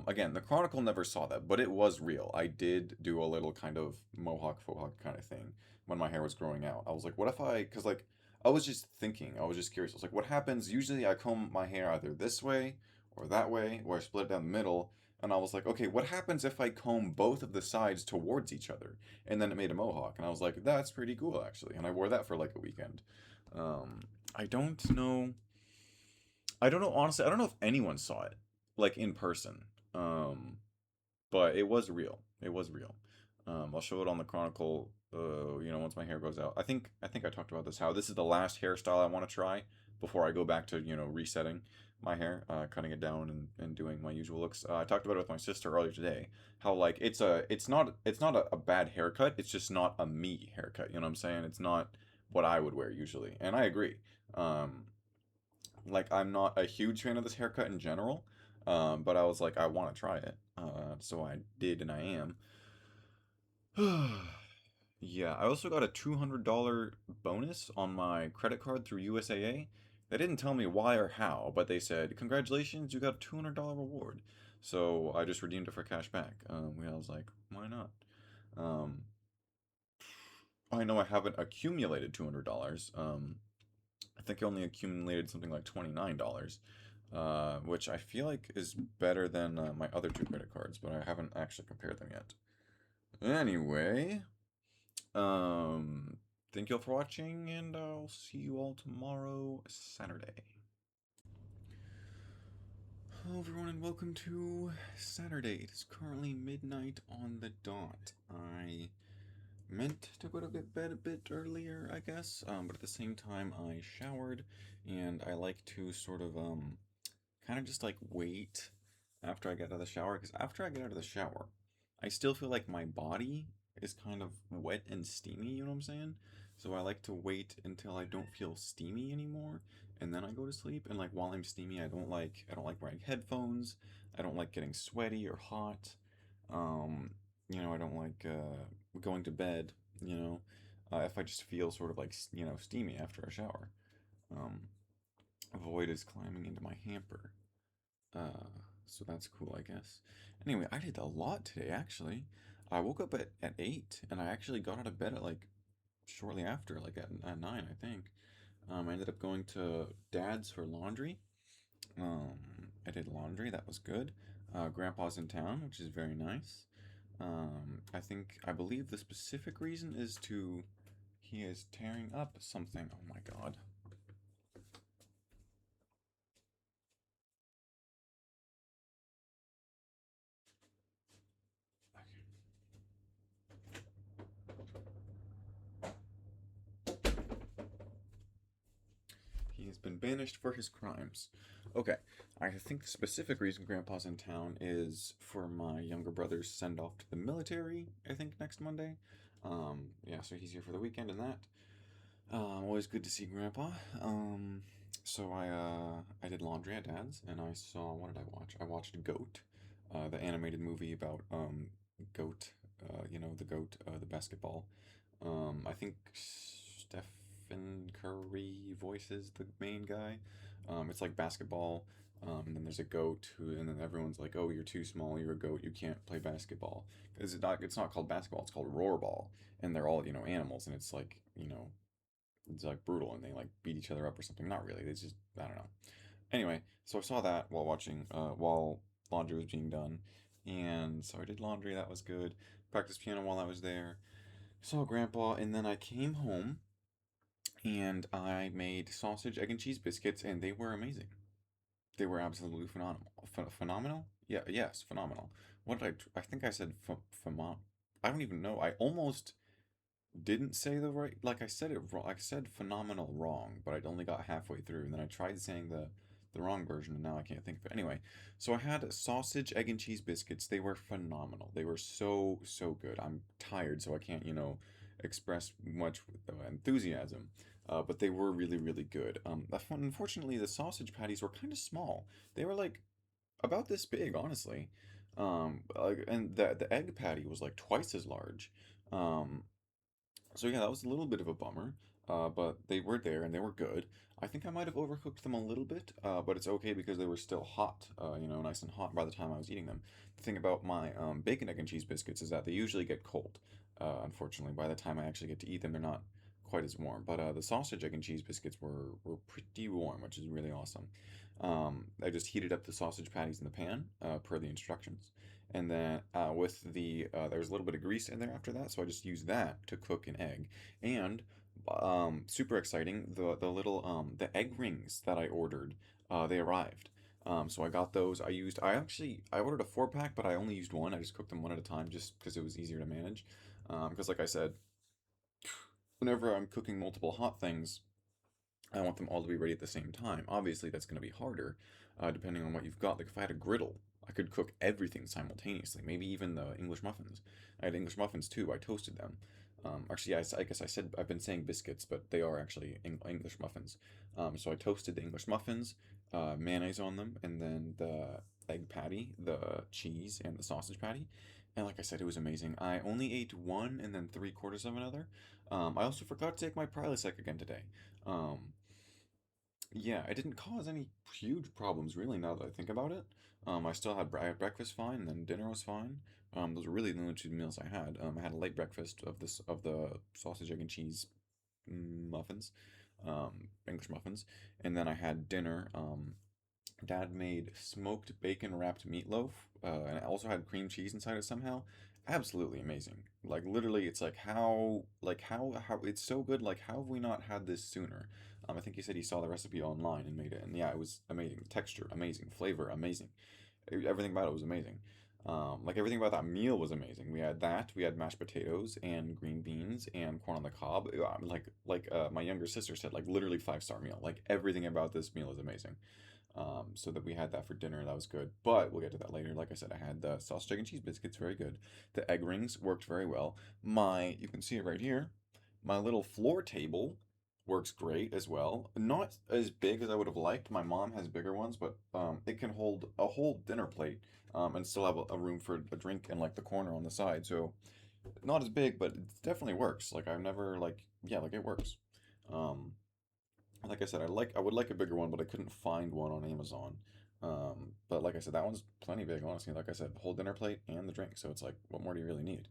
S1: Again, the Chronicle never saw that, but it was real. I did do a little kind of mohawk faux hawk kind of thing when my hair was growing out. I was like, what if because like I was just thinking, I was just curious. I was like, what happens? Usually I comb my hair either this way or that way, or I split it down the middle.
S2: And I was like, okay, what happens if I comb both of the sides towards each other? And then it made a mohawk, and I was like, that's pretty cool actually. And I wore that for like a weekend. I don't know. I don't know honestly. I don't know if anyone saw it like in person. Um, but it was real. It was real. I'll show it on the Chronicle. Once my hair goes out. I think I talked about this. How this is the last hairstyle I want to try before I go back to resetting my hair, cutting it down and doing my usual looks. I talked about it with my sister earlier today. How like it's not a bad haircut. It's just not a me haircut. You know what I'm saying? It's not what I would wear usually, and I agree. Um, like I'm not a huge fan of this haircut in general, but I was like I want to try it, so I did, and I am. Yeah, I also got a $200 bonus on my credit card through USAA. They didn't tell me why or how, but they said, "Congratulations, you got a $200 reward." So I just redeemed it for cash back. I was like, why not? Um, I know I haven't accumulated $200. I think I only accumulated something like $29, which I feel like is better than my other two credit cards, but I haven't actually compared them yet. Anyway, um, thank you all for watching, and I'll see you all tomorrow, Saturday. Hello, everyone, and welcome to Saturday. It is currently midnight on the dot. I meant to go to bed a bit earlier, I guess, but at the same time, I showered, and I like to sort of kind of just like wait after I get out of the shower, because after I get out of the shower, I still feel like my body is kind of wet and steamy, you know what I'm saying? So I like to wait until I don't feel steamy anymore, and then I go to sleep. And like while I'm steamy, I don't like wearing headphones. I don't like getting sweaty or hot. Um, I don't like going to bed, if I just feel sort of like steamy after a shower. Um, Void is climbing into my hamper. Uh, so that's cool, I guess. Anyway, I did a lot today, actually. I woke up at 8, and I actually got out of bed at like shortly after, like at 9, I think. I ended up going to Dad's for laundry. Um, I did laundry, that was good. Grandpa's in town, which is very nice. I believe the specific reason is he is tearing up something. Oh my god. He has been banished for his crimes. Okay, I think the specific reason Grandpa's in town is for my younger brother's send off to the military, I think next Monday. Yeah, so he's here for the weekend and that. Always good to see Grandpa. So I did laundry at Dad's, and I saw, what did I watch? I watched Goat, the animated movie about Goat, the goat, the basketball. I think Stephen Curry voices the main guy. It's like basketball, and then there's a goat and then everyone's like, "Oh, you're too small. You're a goat. You can't play basketball." Because it's not called basketball. It's called rollerball, and they're all animals, and it's like it's like brutal, and they like beat each other up or something. Not really. They just I don't know. Anyway, so I saw that while laundry was being done, and so I did laundry. That was good. Practiced piano while I was there. Saw Grandpa, and then I came home and I made sausage, egg, and cheese biscuits, and they were amazing. They were absolutely phenomenal. Phenomenal? Yeah, yes, phenomenal. What did I think I said I don't even know. I almost didn't say the right, like I said it wrong. I said phenomenal wrong, but I'd only got halfway through, and then I tried saying the wrong version, and now I can't think of it. Anyway, so I had sausage, egg, and cheese biscuits. They were phenomenal. They were so good. I'm tired, so I can't express much enthusiasm. But they were really really good. Unfortunately, the sausage patties were kind of small. They were like about this big, honestly. And the egg patty was like twice as large. Um, so yeah, that was a little bit of a bummer, but they were there and they were good. I think I might have overcooked them a little bit, but it's okay because they were still hot, nice and hot by the time I was eating them. The thing about my bacon, egg, and cheese biscuits is that they usually get cold. Unfortunately, by the time I actually get to eat them, they're not quite as warm, but the sausage, egg, and cheese biscuits were pretty warm, which is really awesome. I just heated up the sausage patties in the pan, per the instructions, and then with there was a little bit of grease in there after that, so I just used that to cook an egg. And super exciting, the egg rings that I ordered, they arrived. So I got those. I ordered a 4 pack, but I only used one. I just cooked them one at a time just because it was easier to manage. Because like I said, whenever I'm cooking multiple hot things, I want them all to be ready at the same time. Obviously, that's going to be harder, depending on what you've got. Like if I had a griddle, I could cook everything simultaneously. Maybe even the English muffins. I had English muffins too. I toasted them. Actually, I guess I've been saying biscuits, but they are actually English muffins. So I toasted the English muffins, mayonnaise on them, and then the egg patty, the cheese, and the sausage patty. And like I said, it was amazing. I only ate one and then 3/4 of another. I also forgot to take my Prilosec again today. Um, yeah, it didn't cause any huge problems really now that I think about it. I had breakfast fine, and then dinner was fine. Those were really the only two meals I had. I had a light breakfast of the sausage, egg, and cheese muffins, English muffins, and then I had dinner. Dad made smoked bacon wrapped meatloaf, and it also had cream cheese inside it somehow. Absolutely amazing. Like literally, it's like how it's so good. Like how have we not had this sooner? I think he said he saw the recipe online and made it, and yeah, it was amazing. Texture amazing, flavor amazing. Everything about it was amazing. Like everything about that meal was amazing. We had that. We had mashed potatoes and green beans and corn on the cob. My younger sister said, like literally 5-star meal. Like everything about this meal is amazing. So that we had that for dinner. That was good. But we'll get to that later. Like I said, I had the sausage, egg, and cheese biscuits. Very good. The egg rings worked very well. You can see it right here. My little floor table works great as well. Not as big as I would have liked. My mom has bigger ones, but it can hold a whole dinner plate, and still have a room for a drink and like the corner on the side. So not as big, but it definitely works. Like I've never yeah, like it works. Um, like I said, I would like a bigger one, but I couldn't find one on Amazon. But like I said, that one's plenty big, honestly. Like I said, whole dinner plate and the drink, so it's like, what more do you really need?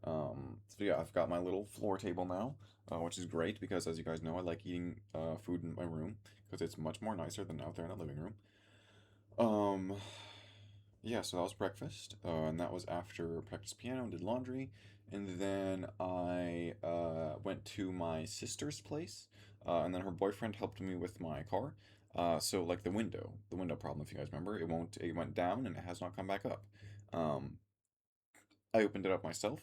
S2: So yeah, I've got my little floor table now, which is great because, as you guys know, I like eating food in my room because it's much more nicer than out there in the living room. Um, yeah, so that was breakfast, and that was after practice piano and did laundry, and then I went to my sister's place, and then her boyfriend helped me with my car. So like the window problem, if you guys remember, it went down and it has not come back up. Um, I opened it up myself,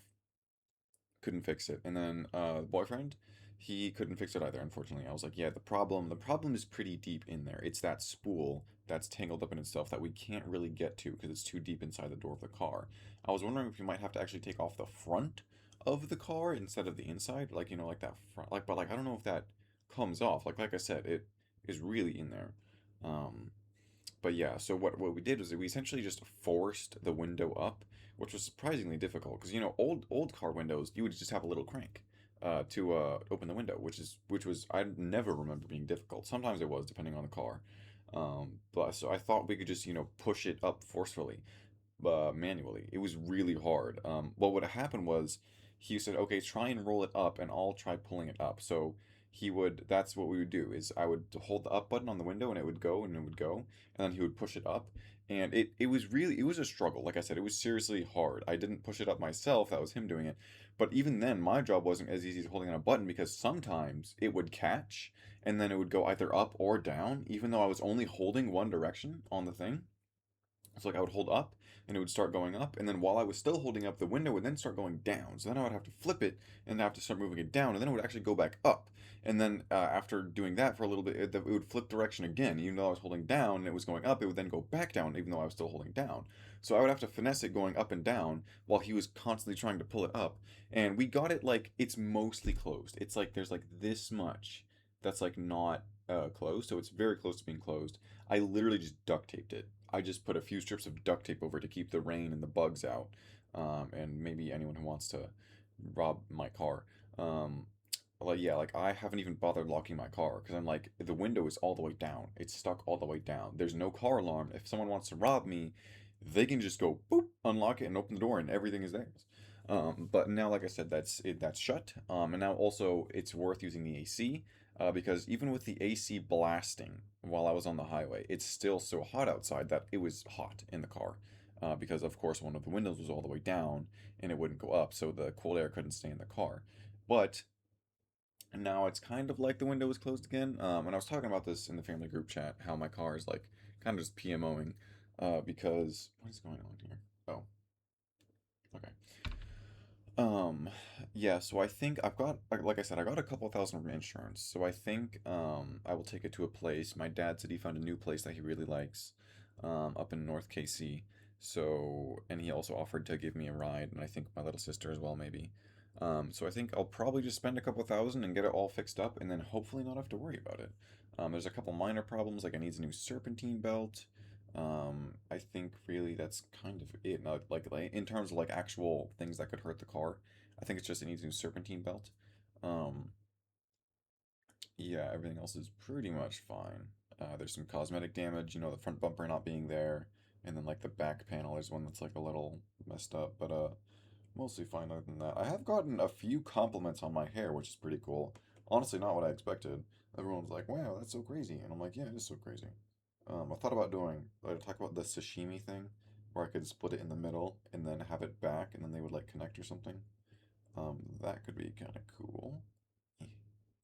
S2: couldn't fix it. And then the boyfriend, he couldn't fix it either, unfortunately. I was like, yeah, the problem is pretty deep in there. It's that spool that's tangled up in itself that we can't really get to because it's too deep inside the door of the car. I was wondering if you might have to actually take off the front of the car instead of the inside, like like that front, but like I don't know if that comes off. Like I said, it is really in there. Um, but yeah, so what we did was we essentially just forced the window up, which was surprisingly difficult because old car windows you would just have a little crank to open the window, which was I never remember being difficult. Sometimes it was depending on the car, but so I thought we could just push it up forcefully, manually. It was really hard. What would happen was he said, "Okay, try and roll it up, and I'll try pulling it up." So that's what we would do is I would hold the up button on the window, and it would go, and it would go, and then he would push it up, and it was a struggle. Like I said, it was seriously hard. I didn't push it up myself; that was him doing it. But even then, my job wasn't as easy as holding on a button because sometimes it would catch, and then it would go either up or down, even though I was only holding one direction on the thing. So like I would hold up and it would start going up, and then while I was still holding up, the window would then start going down. So then I would have to flip it and have to start moving it down, and then it would actually go back up. And then after doing that for a little bit, it would flip direction again. Even though I was holding down and it was going up, it would then go back down, even though I was still holding down. So I would have to finesse it going up and down while he was constantly trying to pull it up. And we got it like it's mostly closed. It's like there's like this much that's like not closed, so it's very close to being closed. I literally just duct taped it. I just put a few strips of duct tape over it to keep the rain and the bugs out, and maybe anyone who wants to rob my car. Um, yeah, like I haven't even bothered locking my car because I'm like the window is all the way down. It's stuck all the way down. There's no car alarm. If someone wants to rob me, they can just go boop, unlock it, and open the door, and everything is theirs.
S1: But now, like I said, that's shut. And now also it's worth using the AC, because even with the AC blasting while I was on the highway, it's still so hot outside that it was hot in the car. Because of course one of the windows was all the way down and it wouldn't go up, so the cold air couldn't stay in the car. But now it's kind of like the window is closed again. And I was talking about this in the family group chat, how my car is like kind of just PMOing, because what is going on here? Oh, okay. Um, yeah, so I think I've got, like I said, I got a couple thousand from insurance. So I think I will take it to a place. My dad said he found a new place that he really likes, up in North KC. So, and he also offered to give me a ride, and I think my little sister as well, maybe. So I think I'll probably just spend a couple thousand and get it all fixed up, and then hopefully not have to worry about it. There's a couple minor problems, like it needs a new serpentine belt. I think really that's kind of it. Now, like in terms of like actual things that could hurt the car, I think it's just it needs a new serpentine belt. Um, yeah, everything else is pretty much fine. There's some cosmetic damage, the front bumper not being there, and then like the back panel is one that's like a little messed up, but mostly fine other than that. I have gotten a few compliments on my hair, which is pretty cool. Honestly, not what I expected. Everyone's like, "Wow, that's so crazy," and I'm like, "Yeah, it is so crazy." I thought about doing, like, talk about the sashimi thing, where I could split it in the middle and then have it back, and then they would like connect or something. That could be kind of cool. Eh,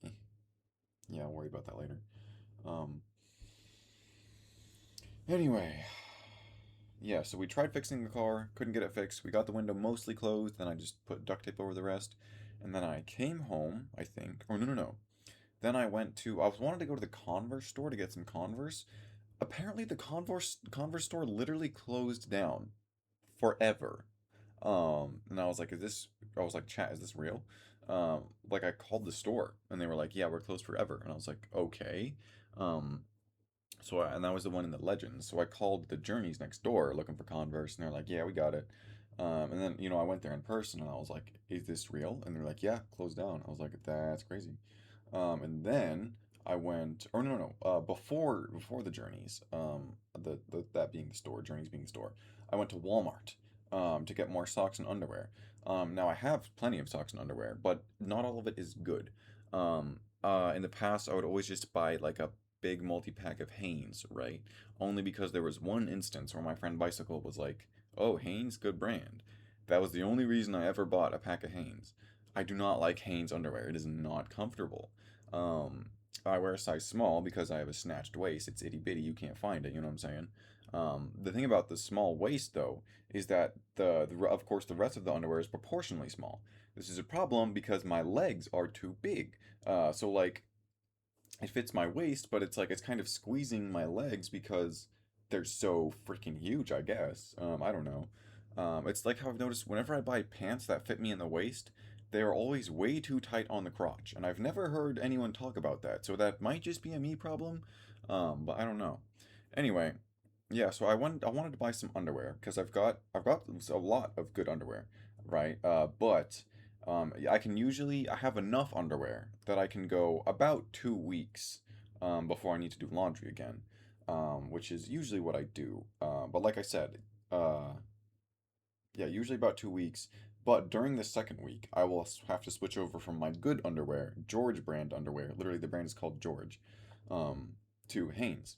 S1: eh. Yeah, I'll worry about that later. Um, anyway, yeah, so we tried fixing the car, couldn't get it fixed. We got the window mostly closed, then I just put duct tape over the rest, and then I came home, I think. Or no, no, no. Then I was wanted to go to the Converse store to get some Converse. Apparently, the Converse store literally closed down forever. And I was like, I was like, chat, is this real? Like I called the store and they were like, yeah, we're closed forever. And I was like, okay. Um, and that was the one in the Legends. So I called the Journeys next door looking for Converse, and they're like, "Yeah, we got it." And then I went there in person, and I was like, "Is this real?" And they're like, "Yeah, closed down." I was like, "That's crazy." And then I went, or no, no, no, before the Journeys, that being the store, Journeys being the store, I went to Walmart, to get more socks and underwear. Now I have plenty of socks and underwear, but not all of it is good. In the past, I would always just buy like a big multi-pack of Hanes, right? Only because there was one instance where my friend Bicycle was like, "Oh, Hanes, good brand." That was the only reason I ever bought a pack of Hanes. I do not like Hanes underwear. It is not comfortable. Um, I wear a size small because I have a snatched waist. It's itty bitty. You can't find it. You know what I'm saying? The thing about the small waist, though, is that of course the rest of the underwear is proportionally small. This is a problem because my legs are too big. So like it fits my waist, but it's like it's kind of squeezing my legs because they're so freaking huge, I guess. I don't know. It's like how I've noticed whenever I buy pants that fit me in the waist, they are always way too tight on the crotch, and I've never heard anyone talk about that. So that might just be a me problem, but I don't know. Anyway, yeah. So I wanted to buy some underwear because I've got a lot of good underwear, right? But yeah, I have enough underwear that I can go about 2 weeks, before I need to do laundry again, which is usually what I do. But like I said, uh, yeah, usually about 2 weeks. But during the second week, I will have to switch over from my good underwear, George brand underwear. Literally, the brand is called George, um, to Hanes.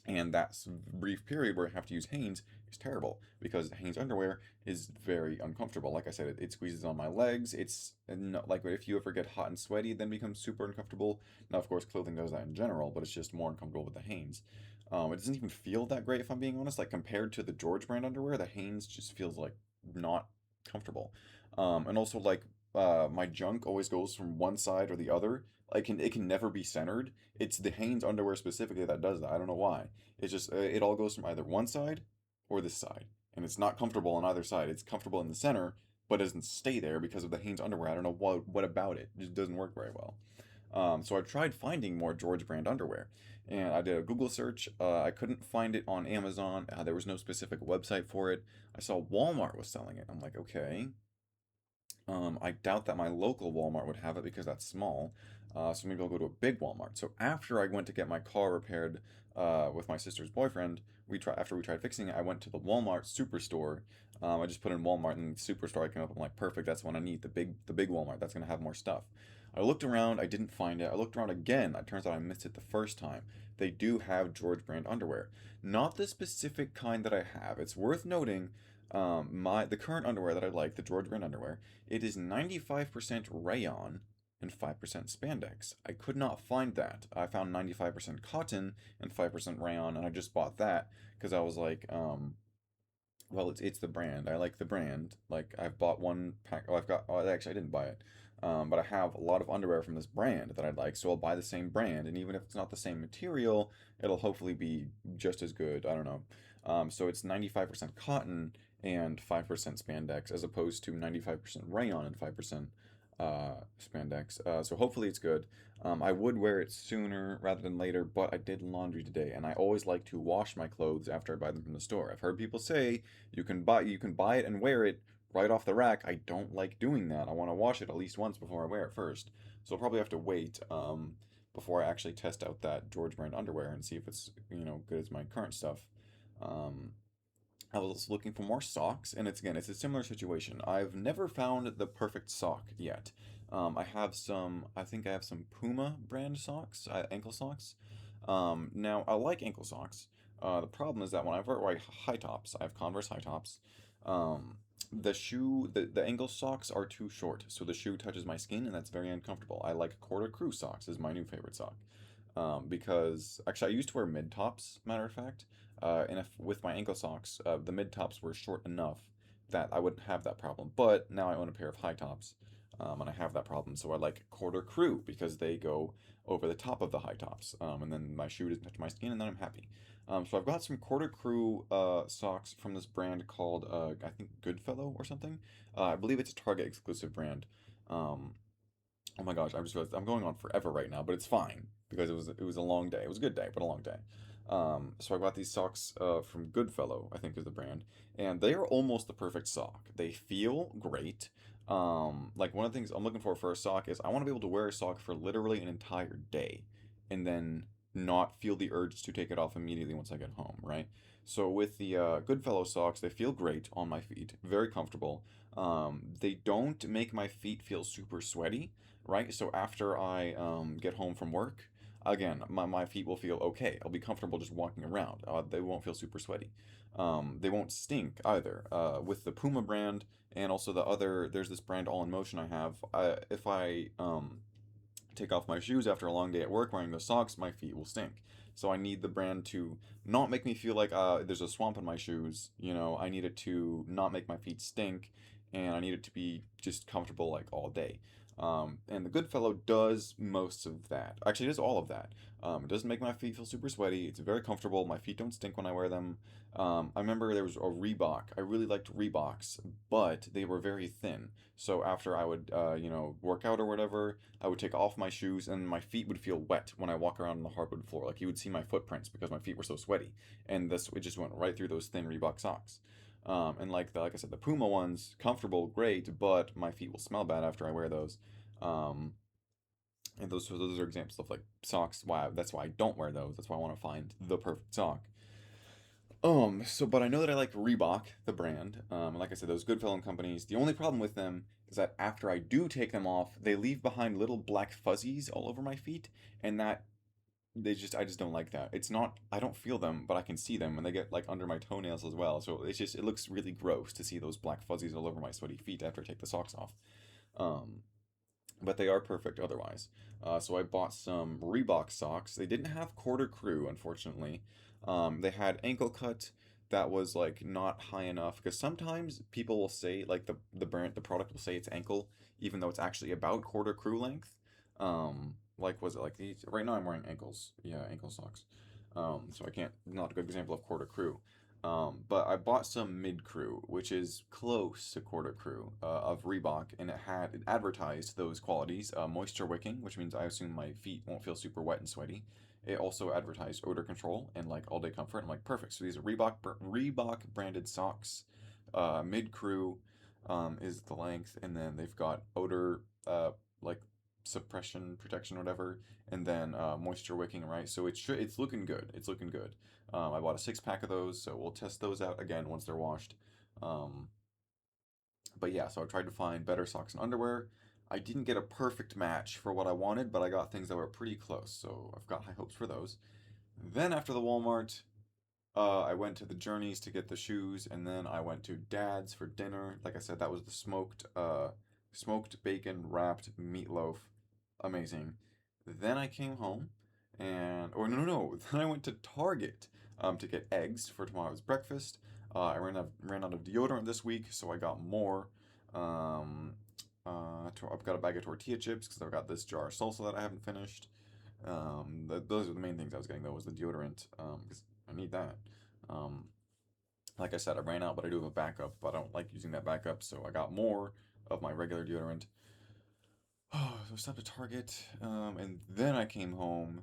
S1: And that brief period where I have to use Hanes is terrible because Hanes underwear is very uncomfortable. Like I said, it squeezes on my legs. It's not like if you ever get hot and sweaty, it then becomes super uncomfortable. Now, of course, clothing does that in general, but it's just more uncomfortable with the Hanes. It doesn't even feel that great if I'm being honest. Like compared to the George brand underwear, the Hanes just feels like not comfortable. And also like my junk always goes from one side or the other. Like it can never be centered. It's the Hanes underwear specifically that does that. I don't know why. It's just it all goes from either one side or this side, and it's not comfortable on either side. It's comfortable in the center, but doesn't stay there because of the Hanes underwear. I don't know what about it. It just doesn't work very well. So I tried finding more George brand underwear, and I did a Google search. I couldn't find it on Amazon. There was no specific website for it. I saw Walmart was selling it. I'm like, okay. I doubt that my local Walmart would have it because that's small. So maybe I'll go to a big Walmart. So after I went to get my car repaired, with my sister's boyfriend. After we tried fixing it, I went to the Walmart Superstore. I just put in Walmart and Superstore. I came up. I'm like, perfect. That's what I need. The big Walmart. That's gonna have more stuff. I looked around. I didn't find it. I looked around again. It turns out I missed it the first time. They do have George brand underwear, not the specific kind that I have. It's worth noting. The current underwear that I like, the George brand underwear, it is 95% rayon and 5% spandex. I could not find that. I found 95% cotton and 5% rayon, and I just bought that because I was like, well, it's the brand. I like the brand. Like I've bought one pack. Oh, I've got. Oh, actually, I didn't buy it. But I have a lot of underwear from this brand that I like, so I'll buy the same brand, and even if it's not the same material, it'll hopefully be just as good. I don't know. So it's 95% cotton and 5% spandex, as opposed to 95% rayon and 5% spandex. So hopefully it's good. I would wear it sooner rather than later, but I did laundry today, and I always like to wash my clothes after I buy them from the store. I've heard people say you can buy it and wear it right off the rack. I don't like doing that. I want to wash it at least once before I wear it first. So I'll probably have to wait before I actually test out that George brand underwear and see if it's good as my current stuff. Um, I was looking for more socks, and it's a similar situation. I've never found the perfect sock yet. I think I have some Puma brand socks, ankle socks. Now I like ankle socks. The problem is that when I wear high tops, I have Converse high tops. The ankle socks are too short, so the shoe touches my skin, and that's very uncomfortable. I like quarter crew socks is my new favorite sock. Because actually I used to wear mid tops, matter of fact, and if with my ankle socks, the mid tops were short enough that I wouldn't have that problem. But now I own a pair of high tops, and I have that problem. So I like quarter crew because they go over the top of the high tops, and then my shoe doesn't touch my skin, and then I'm happy. So I've got some quarter crew socks from this brand called I think Goodfellow or something. I believe it's a Target exclusive brand. Um, Oh my gosh, I just realized I'm going on forever right now, but it's fine because it was a long day. It was a good day, but a long day. So I got these socks from Goodfellow, I think is the brand, and they are almost the perfect sock. They feel great. Like one of the things I'm looking for a sock is I want to be able to wear a sock for literally an entire day, and then not feel the urge to take it off immediately once I get home, right? So with the Goodfellow socks, they feel great on my feet, very comfortable. They don't make my feet feel super sweaty, right? So after I get home from work, again, my feet will feel okay. I'll be comfortable just walking around. They won't feel super sweaty. They won't stink either. With the Puma brand and also there's this brand All in Motion I have. If I take off my shoes after a long day at work wearing those socks, my feet will stink. So I need the brand to not make me feel like there's a swamp in my shoes. I need it to not make my feet stink, and I need it to be just comfortable like all day. And the Goodfellow does most of that. Actually, it does all of that. It doesn't make my feet feel super sweaty. It's very comfortable. My feet don't stink when I wear them. I remember there was a Reebok. I really liked Reeboks, but they were very thin. So after I would, work out or whatever, I would take off my shoes and my feet would feel wet when I walk around on the hardwood floor. Like you would see my footprints because my feet were so sweaty. And this it just went right through those thin Reebok socks. And like I said, the Puma ones, comfortable, great, but my feet will smell bad after I wear those. Um, and those are examples of like socks. Why that's why I don't wear those. That's why I want to find the perfect sock. But I know that I like Reebok, the brand. Like I said, those Goodfellow companies. The only problem with them is that after I do take them off, they leave behind little black fuzzies all over my feet, and that I just don't like that. It's not I don't feel them, but I can see them, and they get like under my toenails as well. So it looks really gross to see those black fuzzies all over my sweaty feet after I take the socks off. Um, but they are perfect otherwise. So I bought some Reebok socks. They didn't have quarter crew, unfortunately. They had ankle cut that was like not high enough because sometimes people will say like the product will say it's ankle even though it's actually about quarter crew length. Like was it like these? Right now I'm wearing ankles. Yeah, ankle socks. So I can't not a good example of quarter crew. But I bought some mid crew, which is close to quarter crew of Reebok, and it advertised those qualities: moisture wicking, which means I assume my feet won't feel super wet and sweaty. It also advertised odor control and like all day comfort. I'm like perfect. So these are Reebok branded socks. Mid crew is the length, and then they've got odor like
S2: suppression protection, whatever, and then moisture wicking, right? So it's looking good. It's looking good. I bought a 6 pack of those, so we'll test those out again once they're washed. Um, but yeah, so I tried to find better socks and underwear. I didn't get a perfect match for what I wanted, but I got things that were pretty close, so I've got high hopes for those. Then after the Walmart, I went to the Journeys to get the shoes, and then I went to Dad's for dinner. Like I said, that was the smoked bacon wrapped meatloaf, amazing. Then I came home, and or no no no, then I went to Target, to get eggs for tomorrow's breakfast. I ran out of deodorant this week, so I got more. Um, I've got a bag of tortilla chips because I've got this jar of salsa that I haven't finished. Those are the main things I was getting though was the deodorant, because I need that. Um, like I said, I ran out, but I do have a backup. But I don't like using that backup, so I got more of my regular deodorant. Oh, so I stopped at Target, and then I came home,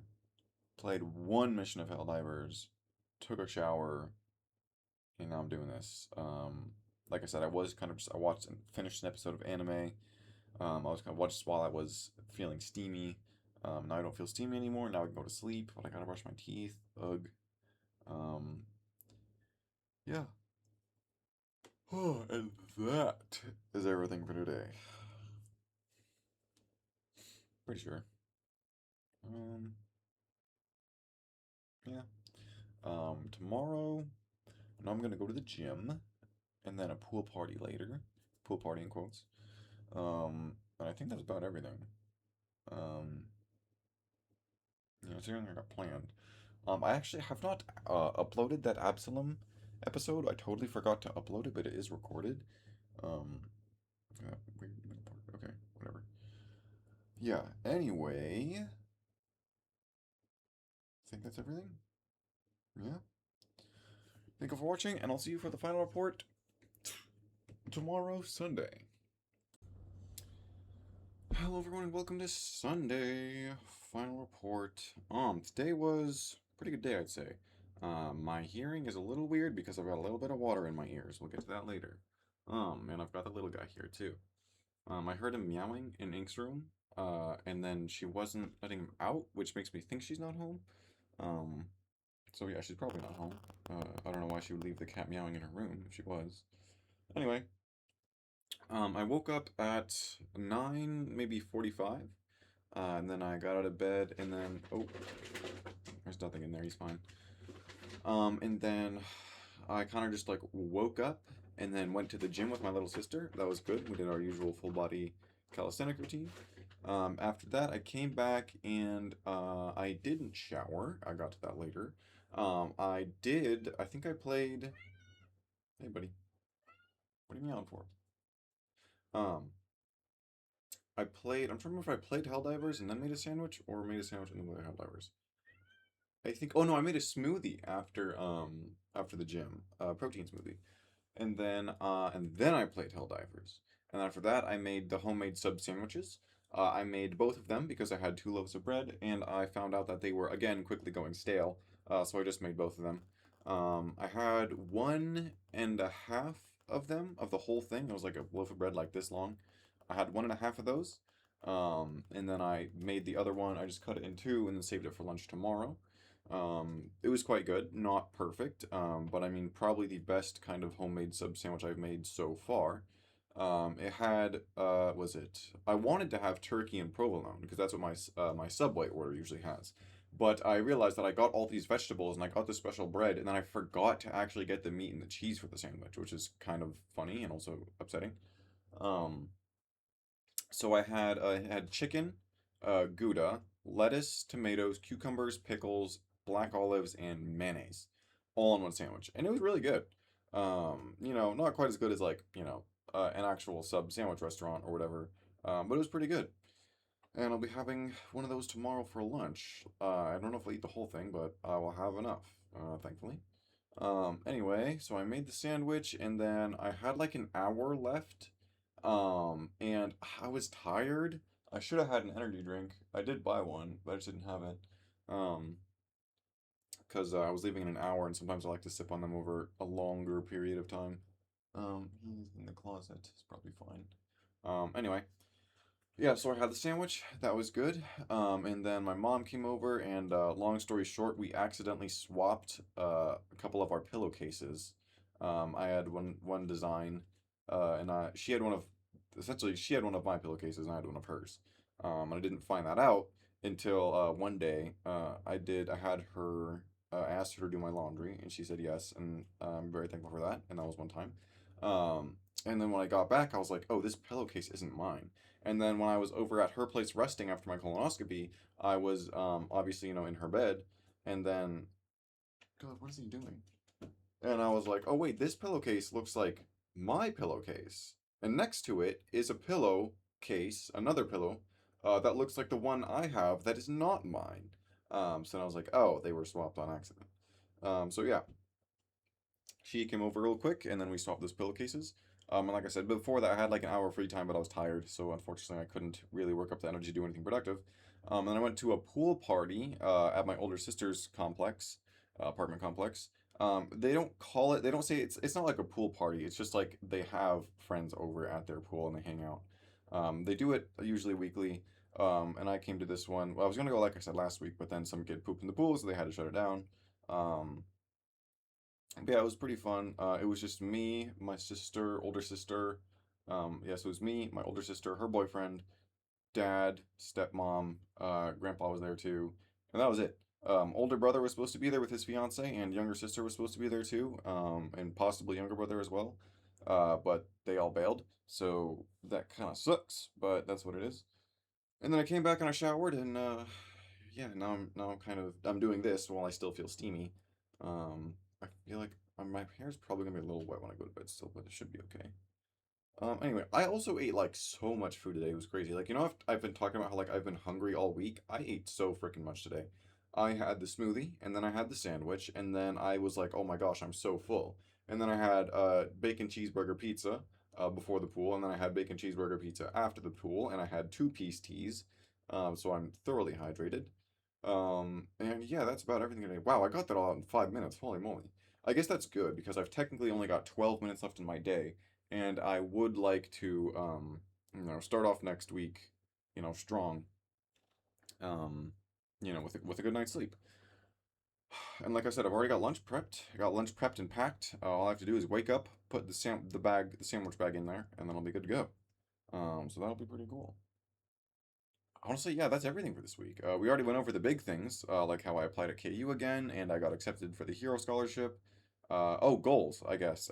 S2: played one mission of Helldivers, took a shower, and now I'm doing this. Like I said, I was kind of just, I watched and finished an episode of anime. I was kind of watched while I was feeling steamy. Now I don't feel steamy anymore. Now I can go to sleep, but I gotta brush my teeth. Ugh. Um, yeah. Oh, and that is everything for today. Pretty sure. Um, yeah. Tomorrow, I know I'm gonna go to the gym, and then a pool party later. Pool party in quotes. And I think that's about everything. Um, it's everything I got planned. I actually have not uploaded that Absalom episode. I totally forgot to upload it, but it is recorded. Um, weird part. Okay, whatever. Yeah. Anyway, I think that's everything. Yeah. Thank you for watching, and I'll see you for the final report tomorrow, Sunday. Hello, everyone, and welcome to Sunday final report. Today was a pretty good day, I'd say. My hearing is a little weird because I've got a little bit of water in my ears. We'll get to that later. And I've got the little guy here too. I heard him meowing in Ink's room, and then she wasn't letting him out, which makes me think she's not home. Um, so yeah, she's probably not home. I don't know why she would leave the cat meowing in her room if she was. Anyway, I woke up at 9, maybe 45, and then I got out of bed, and then oh, there's nothing in there. He's fine. And then I kind of just like woke up, and then went to the gym with my little sister. That was good. We did our usual full body calisthenic routine. After that, I came back and I didn't shower. I got to that later. I did. I think I played. Hey, buddy. What are you meowing for? Um, I played. I'm trying to remember if I played Helldivers and then made a sandwich, or made a sandwich and then played Helldivers. I think. Oh no, I made a smoothie after the gym, protein smoothie, and then I played Helldivers, and after that I made the homemade sub sandwiches. I made both of them because I had 2 loaves of bread, and I found out that they were again quickly going stale. So I just made both of them. I had 1.5 of them of the whole thing. It was like a loaf of bread like this long. I had 1.5 of those. And then I made the other one. I just cut it in two and then saved it for lunch tomorrow. It was quite good, not perfect, but I mean probably the best kind of homemade sub sandwich I've made so far. It had was it? I wanted to have turkey and provolone because that's what my Subway order usually has. But I realized that I got all these vegetables and I got the special bread, and then I forgot to actually get the meat and the cheese for the sandwich, which is kind of funny and also upsetting. Um, so I had chicken, Gouda, lettuce, tomatoes, cucumbers, pickles, black olives, and mayonnaise, all in one sandwich, and it was really good. Not quite as good as like an actual sub sandwich restaurant or whatever, but it was pretty good. And I'll be having one of those tomorrow for lunch. I don't know if I'll eat the whole thing, but I will have enough, thankfully. Anyway, so I made the sandwich, and then I had like an hour left. And I was tired. I should have had an energy drink. I did buy one, but I just didn't have it. Um, because I was leaving in an hour, and sometimes I like to sip on them over a longer period of time. He's in the closet. It's probably fine. Anyway, Yeah, so I had the sandwich. That was good. And then my mom came over, and long story short, we accidentally swapped a couple of our pillowcases. I had one design, and she had one of essentially she had one of my pillowcases, and I had one of hers. And I didn't find that out until one day. I had her. I asked her to do my laundry, and she said yes, and I'm very thankful for that. And that was one time. And then when I got back, I was like, "Oh, this pillowcase isn't mine." And then when I was over at her place resting after my colonoscopy, I was obviously, in her bed. And then, God, what is he doing? And I was like, oh, wait, this pillowcase looks like my pillowcase. And next to it is a pillowcase, another pillow, that looks like the one I have that is not mine. So I was like, oh, they were swapped on accident. So yeah, she came over real quick, and then we swapped those pillowcases. And like I said before that, I had like an hour of free time, but I was tired, so unfortunately, I couldn't really work up the energy to do anything productive. And I went to a pool party at my older sister's complex, apartment complex. They don't call it. They don't say it's not like a pool party. It's just like they have friends over at their pool and they hang out. They do it usually weekly. And I came to this one. Well, I was gonna go like I said last week, but then some kid pooped in the pool, so they had to shut it down. Um, yeah, it was pretty fun. It was just me, my sister, older sister. Yes, it was me, my older sister, her boyfriend, dad, stepmom, grandpa was there too, and that was it. Older brother was supposed to be there with his fiance, and younger sister was supposed to be there too, and possibly younger brother as well. But they all bailed, so that kind of sucks, but that's what it is. And then I came back and I showered, and yeah, now I'm I'm doing this while I still feel steamy. I feel like my hair's probably gonna be a little wet when I go to bed still, but it should be okay. Anyway, I also ate like so much food today. It was crazy. Like, I've been talking about how like I've been hungry all week. I ate so freaking much today. I had the smoothie, and then I had the sandwich, and then I was like, oh my gosh, I'm so full. And then I had bacon cheeseburger pizza before the pool, and then I had bacon cheeseburger pizza after the pool, and I had two-piece teas. So I'm thoroughly hydrated. And yeah, that's about everything today. Wow, I got that all out in 5 minutes. Holy moly. I guess that's good because I've technically only got 12 minutes left in my day, and I would like to start off next week, strong, um, with a good night's sleep. And like I said, I've already got lunch prepped. I got lunch prepped and packed. All I have to do is wake up, put the sandwich bag in there, and then I'll be good to go. So that'll be pretty cool. Honestly, yeah, that's everything for this week. We already went over the big things, like how I applied at KU again, and I got accepted for the Hero Scholarship. Oh, goals, I guess.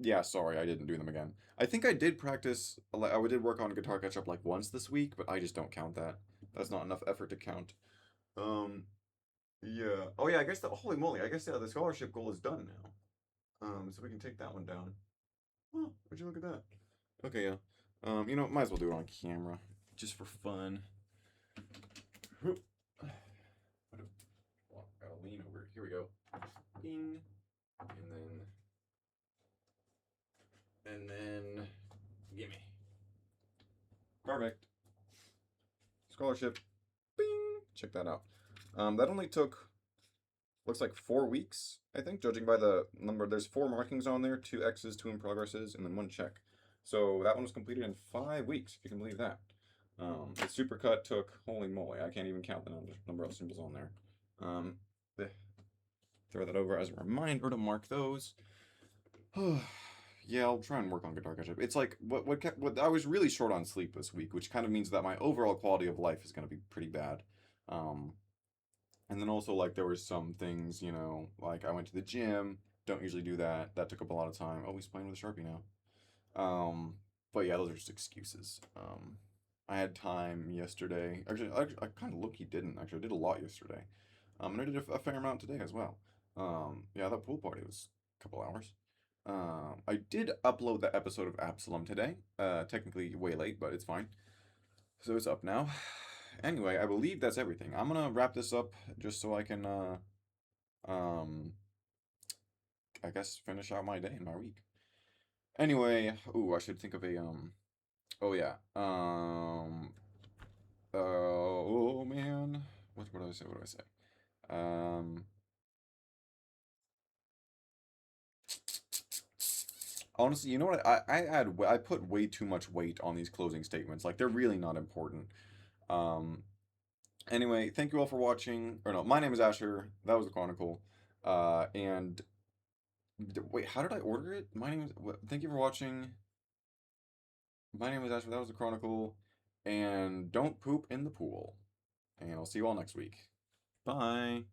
S2: Yeah, sorry, I didn't do them again. I think I did practice, I did work on Guitar Catch Up like once this week, but I just don't count that. That's not enough effort to count. Um, yeah. Oh yeah, I guess holy moly, I guess yeah, the scholarship goal is done now. So we can take that one down. Oh, would you look at that? Okay, yeah. Might as well do it on camera, just for fun. Whoop. Gotta lean over. Here we go. Ding. And then, gimme. Perfect. Scholarship. Bing. Check that out. That only took, looks like 4 weeks, I think, judging by the number. There's 4 markings on there, 2 X's, 2 in progresses, and then 1 check. So that one was completed in 5 weeks, if you can believe that. The supercut took, holy moly, I can't even count the number of symbols on there. Eh, throw that over as a reminder to mark those. Yeah, I'll try and work on Guitar Catch Up. It's like what I was really short on sleep this week, which kind of means that my overall quality of life is going to be pretty bad. Um, and then also like there were some things, like I went to the gym. Don't usually do that. That took up a lot of time. Oh, he's playing with a Sharpie now. But yeah, those are just excuses. I had time yesterday. Actually, I kind of look he didn't. Actually, I did a lot yesterday. And I did a fair amount today as well. Yeah, that pool party was a couple hours. I did upload that episode of Absalom today. Technically way late, but it's fine. So it's up now. Anyway, I believe that's everything. I'm gonna wrap this up just so I can, um, I guess finish out my day and my week. Anyway, ooh, I should think of oh yeah, oh man, what do I say? What do I say? Um, Honestly, you know what? I put way too much weight on these closing statements. Like they're really not important. Um, anyway, thank you all for watching. Or no, my name is Asher. That was the Chronicle. And wait, how did I order it? My name is. Thank you for watching. My name is Asher. That was the Chronicle. And don't poop in the pool. And I'll see you all next week. Bye.